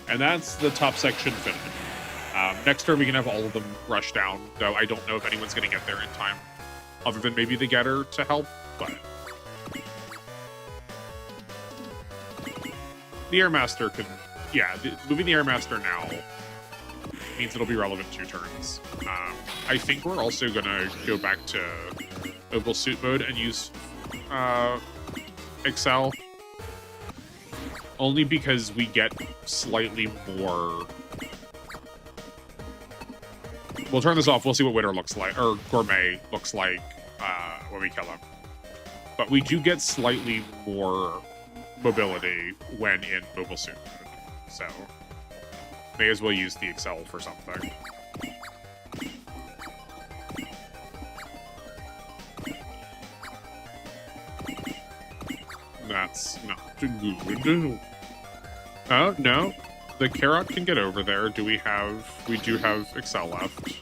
And that's the top section finished. Next turn, we can have all of them rush down, though I don't know if anyone's going to get there in time, other than maybe the Getter to help, but... The Airmaster can... Yeah, moving the Airmaster now means it'll be relevant 2 turns. I think we're also going to go back to Mobile Suit mode and use Excel. Only because we get slightly more... We'll turn this off. We'll see what Winter looks like, or Gourmet looks like when we kill him. But we do get slightly more mobility when in Mobile Suit mode. So, may as well use the Excel for something. That's not good. Oh, no. The Carrot can get over there. We do have Excel left.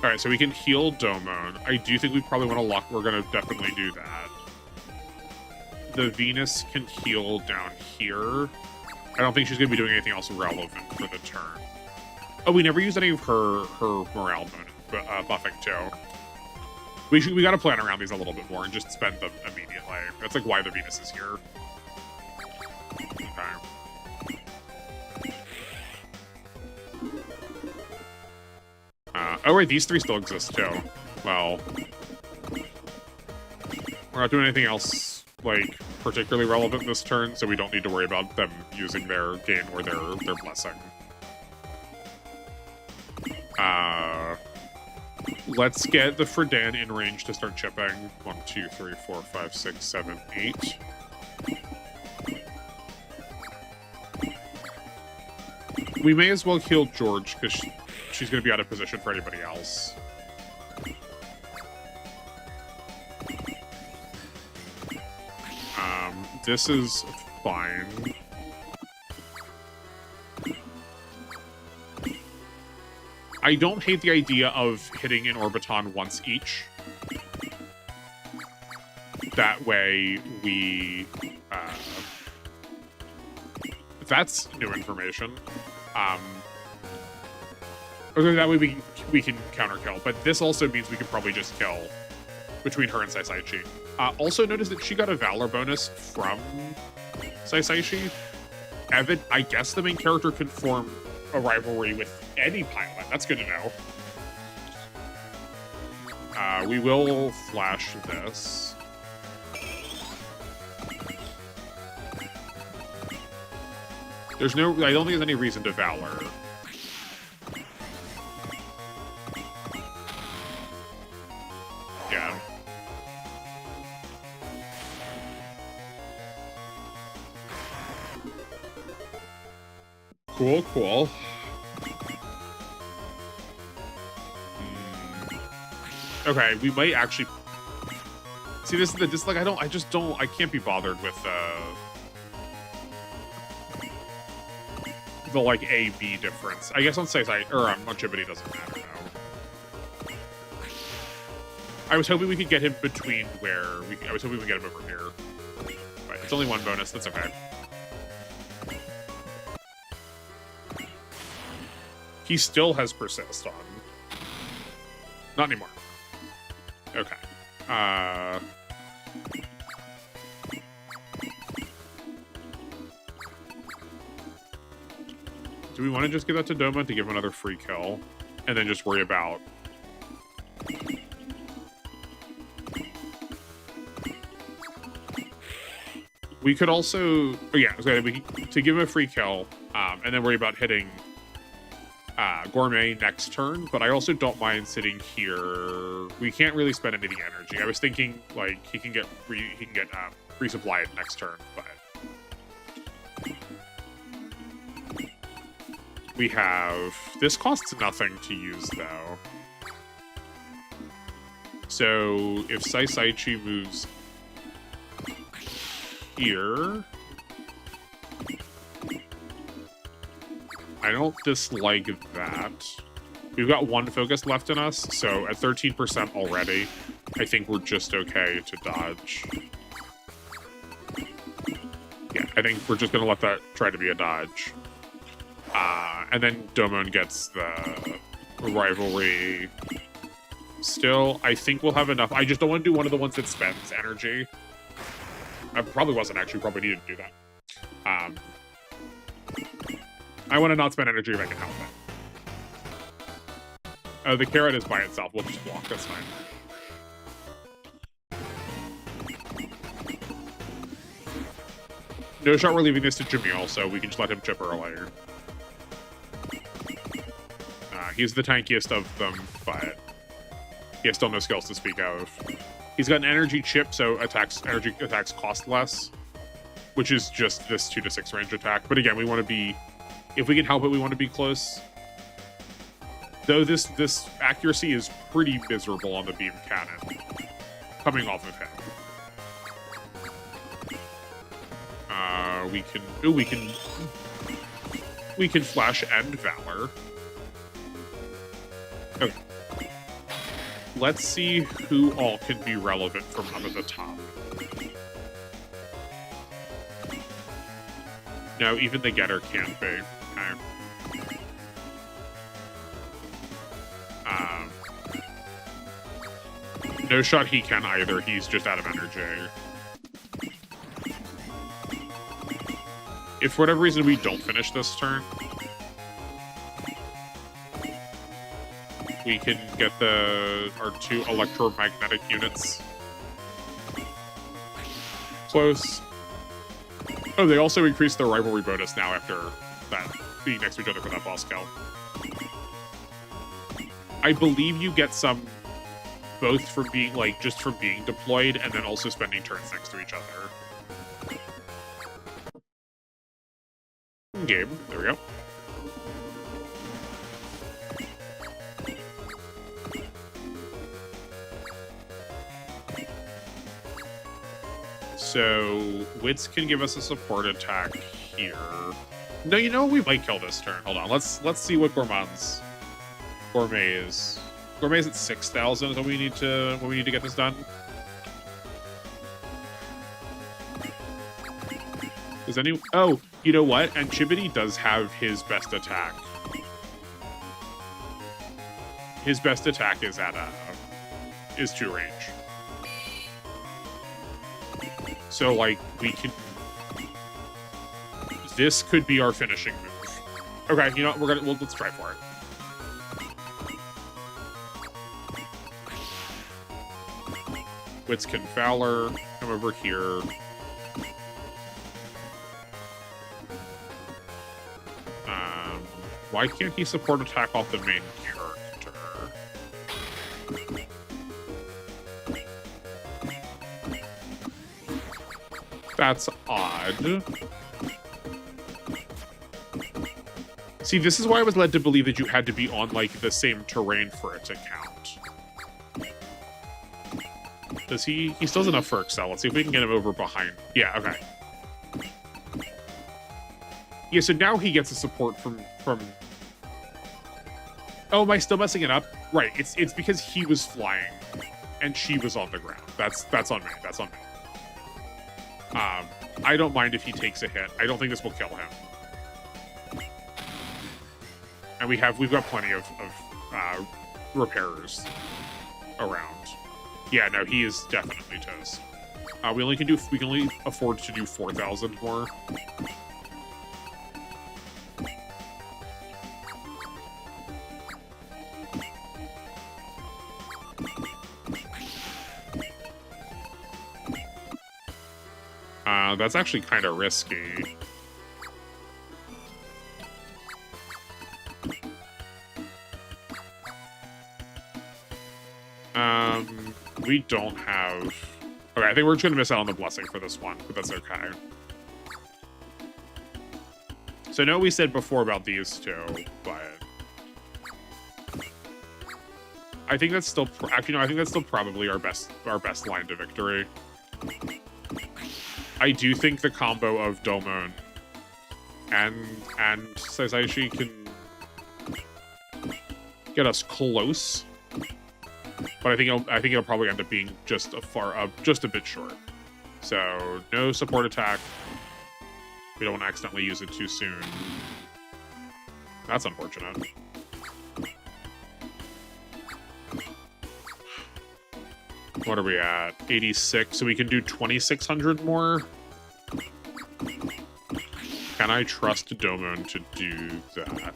Alright, so we can heal Domon. I do think we probably want to lock... We're going to definitely do that. The Venus can heal down here. I don't think she's going to be doing anything else relevant for the turn. Oh, we never used any of her morale buffing, too. We got to plan around these a little bit more and just spend them immediately. That's like why the Venus is here. Okay. Oh wait, these 3 still exist too. Well, we're not doing anything else like particularly relevant this turn, so we don't need to worry about them using their gain or their blessing. Let's get the Fredan in range to start chipping. 1, 2, 3, 4, 5, 6, 7, 8. We may as well heal George because she's going to be out of position for anybody else. This is fine. I don't hate the idea of hitting an Orbiton once each. That way we... that's new information. That way we can counter kill, but this also means we can probably just kill between her and Saisaichi. Also notice that she got a Valor bonus from Saisaichi. Evan, I guess the main character can form a rivalry with any pilot. That's good to know. We will flash this. There's no... I don't think there's any reason to Valor. Yeah. Cool, cool. Okay, we might actually... See, this is like, I can't be bothered with, the, like, A-B difference. I guess on Saisai, or on Chibity doesn't matter now. I was hoping we could get him between where... I was hoping we could get him over here. But it's only 1 bonus, that's okay. He still has Persist on. Not anymore. Okay. Do we want to just give that to Doma to give him another free kill? And then just worry about... We could also... Oh yeah, to give him a free kill, and then worry about hitting Gourmet next turn, but I also don't mind sitting here. We can't really spend any of the energy. I was thinking, like, he can get resupplied next turn, but... We have... This costs nothing to use, though. So, if Saisaichi moves here... I don't dislike that. We've got one focus left in us, so at 13% already, I think we're just okay to dodge. Yeah, I think we're just going to let that try to be a dodge. And then Domon gets the rivalry. Still, I think we'll have enough. I just don't want to do one of the ones that spends energy. I probably wasn't actually, probably needed to do that. I want to not spend energy if I can help it. The carrot is by itself. We'll just walk, that's fine. No shot, we're leaving this to Jamil, so we can just let him chip earlier. He's the tankiest of them, but he has still no skills to speak of. He's got an energy chip, so energy attacks cost less, which is just this 2 to 6 range attack. But again, we want to be, if we can help it, we want to be close. Though this accuracy is pretty miserable on the beam cannon, coming off of him. We can flash End Valor. Okay. Let's see who all can be relevant from up at the top. No, even the Getter can't be. Okay. No shot he can either. He's just out of energy. If for whatever reason we don't finish this turn, we can get our 2 electromagnetic units close. Oh, they also increased their rivalry bonus now after that, being next to each other for that boss kill. I believe you get some both from being, like, just from being deployed and then also spending turns next to each other. Game. There we go. So, Wits can give us a support attack here. No, you know, we might kill this turn. Hold on, let's see what Gourmet is. Gourmet's at 6,000 is what we need to get this done. Does any? Oh, you know what? And Chibity does have his best attack. His best attack is at is 2 range. So like we can. This could be our finishing move. Okay, you know what? Let's try for it. Wits can Fowler come over here. Why can't he support attack off the main character? That's odd. See, this is why I was led to believe that you had to be on, like, the same terrain for it to count. Does he still has enough for Excel. Let's see if we can get him over behind. Yeah, okay. Yeah, so now he gets a support from... Oh, am I still messing it up? Right, it's because he was flying and she was on the ground. That's on me. That's on me. I don't mind if he takes a hit. I don't think this will kill him. And we've got plenty of repairers around. Yeah, no, he is definitely toast. We can only afford to do 4,000 more. That's actually kind of risky. We don't have... Okay, I think we're just going to miss out on the blessing for this one, but that's okay. So I know we said before about these two, but... I think that's still... Actually, no, I think that's still probably our best line to victory. I do think the combo of Domon and Sasaishi can get us close. But I think it'll probably end up being just a bit short. So no support attack. We don't want to accidentally use it too soon. That's unfortunate. What are we at? 86. So we can do 2,600 more. Can I trust Domon to do that?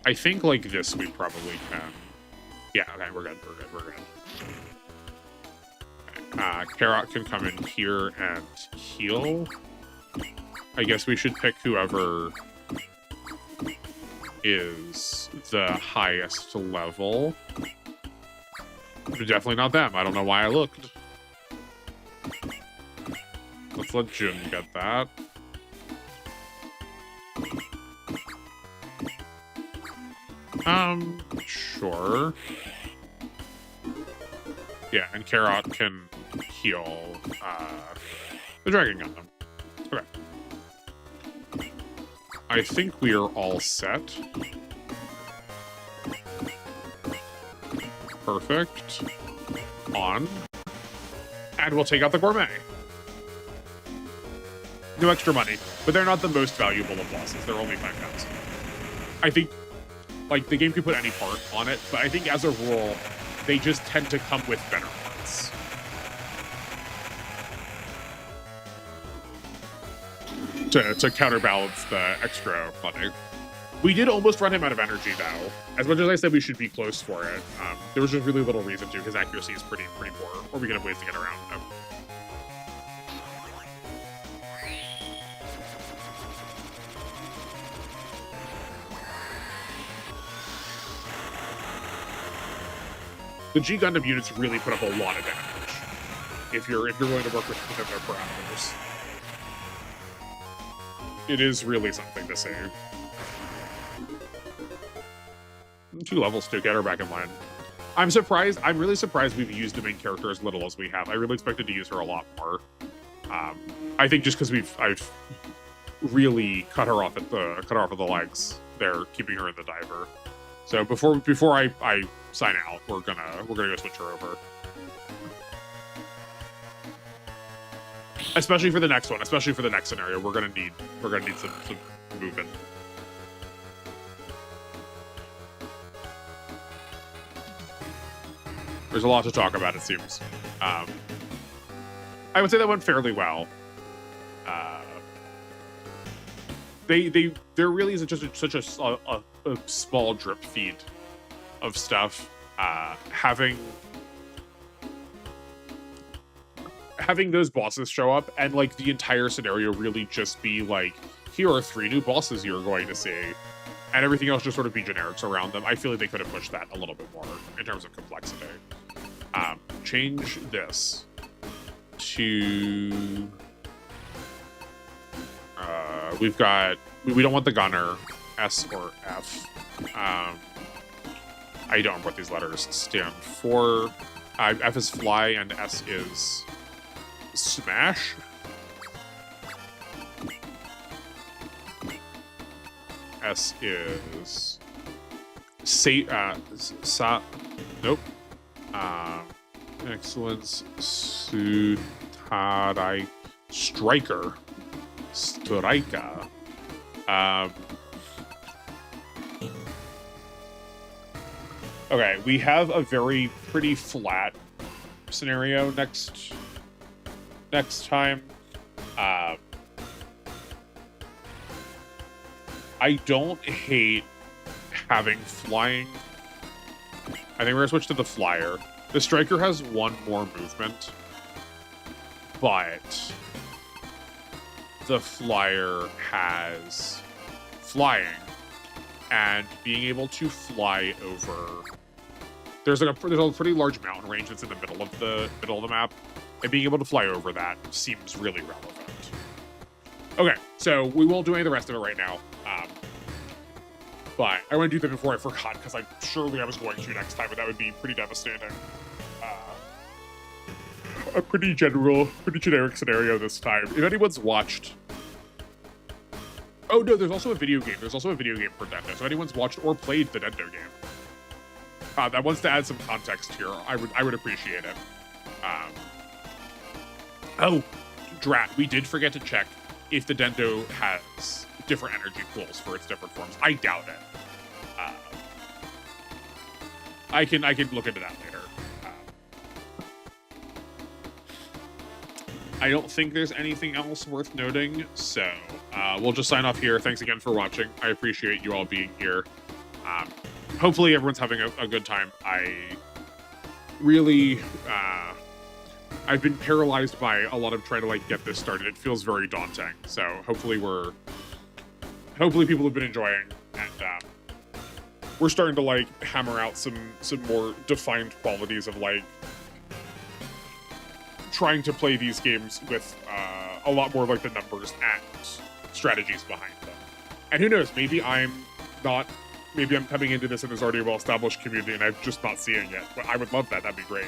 I think like this we probably can. Yeah, okay, we're good. Okay, Carrot can come in here and heal. I guess we should pick whoever is the highest level. Definitely not them. I don't know why I looked. Let's let Jun get that. Sure. Yeah, and Carrot can heal the Dragon Gundam. Okay. I think we are all set. Perfect. On. And we'll take out the Gourmet. No extra money, but they're not the most valuable of bosses. They're only 5,000. I think, like, the game could put any part on it, but I think as a rule, they just tend to come with better parts. To counterbalance the extra money. We did almost run him out of energy, though. As much as I said we should be close for it, there was just really little reason to. His accuracy is pretty poor, or we can have ways to get around him. The G Gundam units really put up a lot of damage if you're willing to work within their parameters. It is really something to see. 2 levels to get her back in line. I'm surprised. I'm really surprised we've used the main character as little as we have. I really expected to use her a lot more. I think just because I've really cut her off at the legs. They're keeping her in the diver. So before I sign out, we're gonna go switch her over. Especially for the next one, especially for the next scenario, we're gonna need some movement. There's a lot to talk about, it seems. I would say that went fairly well. There really isn't just such a small drip feed of stuff. Having those bosses show up and like the entire scenario really just be like, here are 3 new bosses you're going to see, and everything else just sort of be generics around them. I feel like they could have pushed that a little bit more in terms of complexity. Change this to we don't want the gunner, S or F. I don't remember what these letters stand for. F is fly and S is smash. S is nope. Excellence, Sudarai, Striker. Okay, we have a pretty flat scenario next time. I don't hate having flying. I think we're gonna switch to the flyer. The Striker has 1 more movement, but the flyer has flying, and being able to fly over. There's a pretty large mountain range that's in the middle of the map, and being able to fly over that seems really relevant. Okay, so we won't do any of the rest of it right now. But I want to do that before I forgot, because surely I was going to next time, but that would be pretty devastating. A pretty generic scenario this time. If anyone's watched... Oh no, there's also a video game. There's also a video game for Dendo. So if anyone's watched or played the Dendo game that wants to add some context here, I would appreciate it. Oh, Drat, we did forget to check if the Dendo has different energy pools for its different forms. I doubt it. I can look into that later. I don't think there's anything else worth noting, so we'll just sign off here. Thanks again for watching. I appreciate you all being here. Hopefully everyone's having a good time. I really... I've been paralyzed by a lot of trying to get this started. It feels very daunting. So hopefully people have been enjoying, and we're starting to hammer out some more defined qualities of trying to play these games with a lot more the numbers and strategies behind them. And who knows, maybe I'm coming into this and there's already a well-established community and I'm just not seeing it. But I would love that. That'd be great.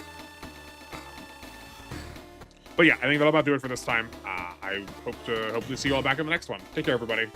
But yeah, I think that'll about do it for this time. I hope to hopefully see you all back in the next one. Take care, everybody.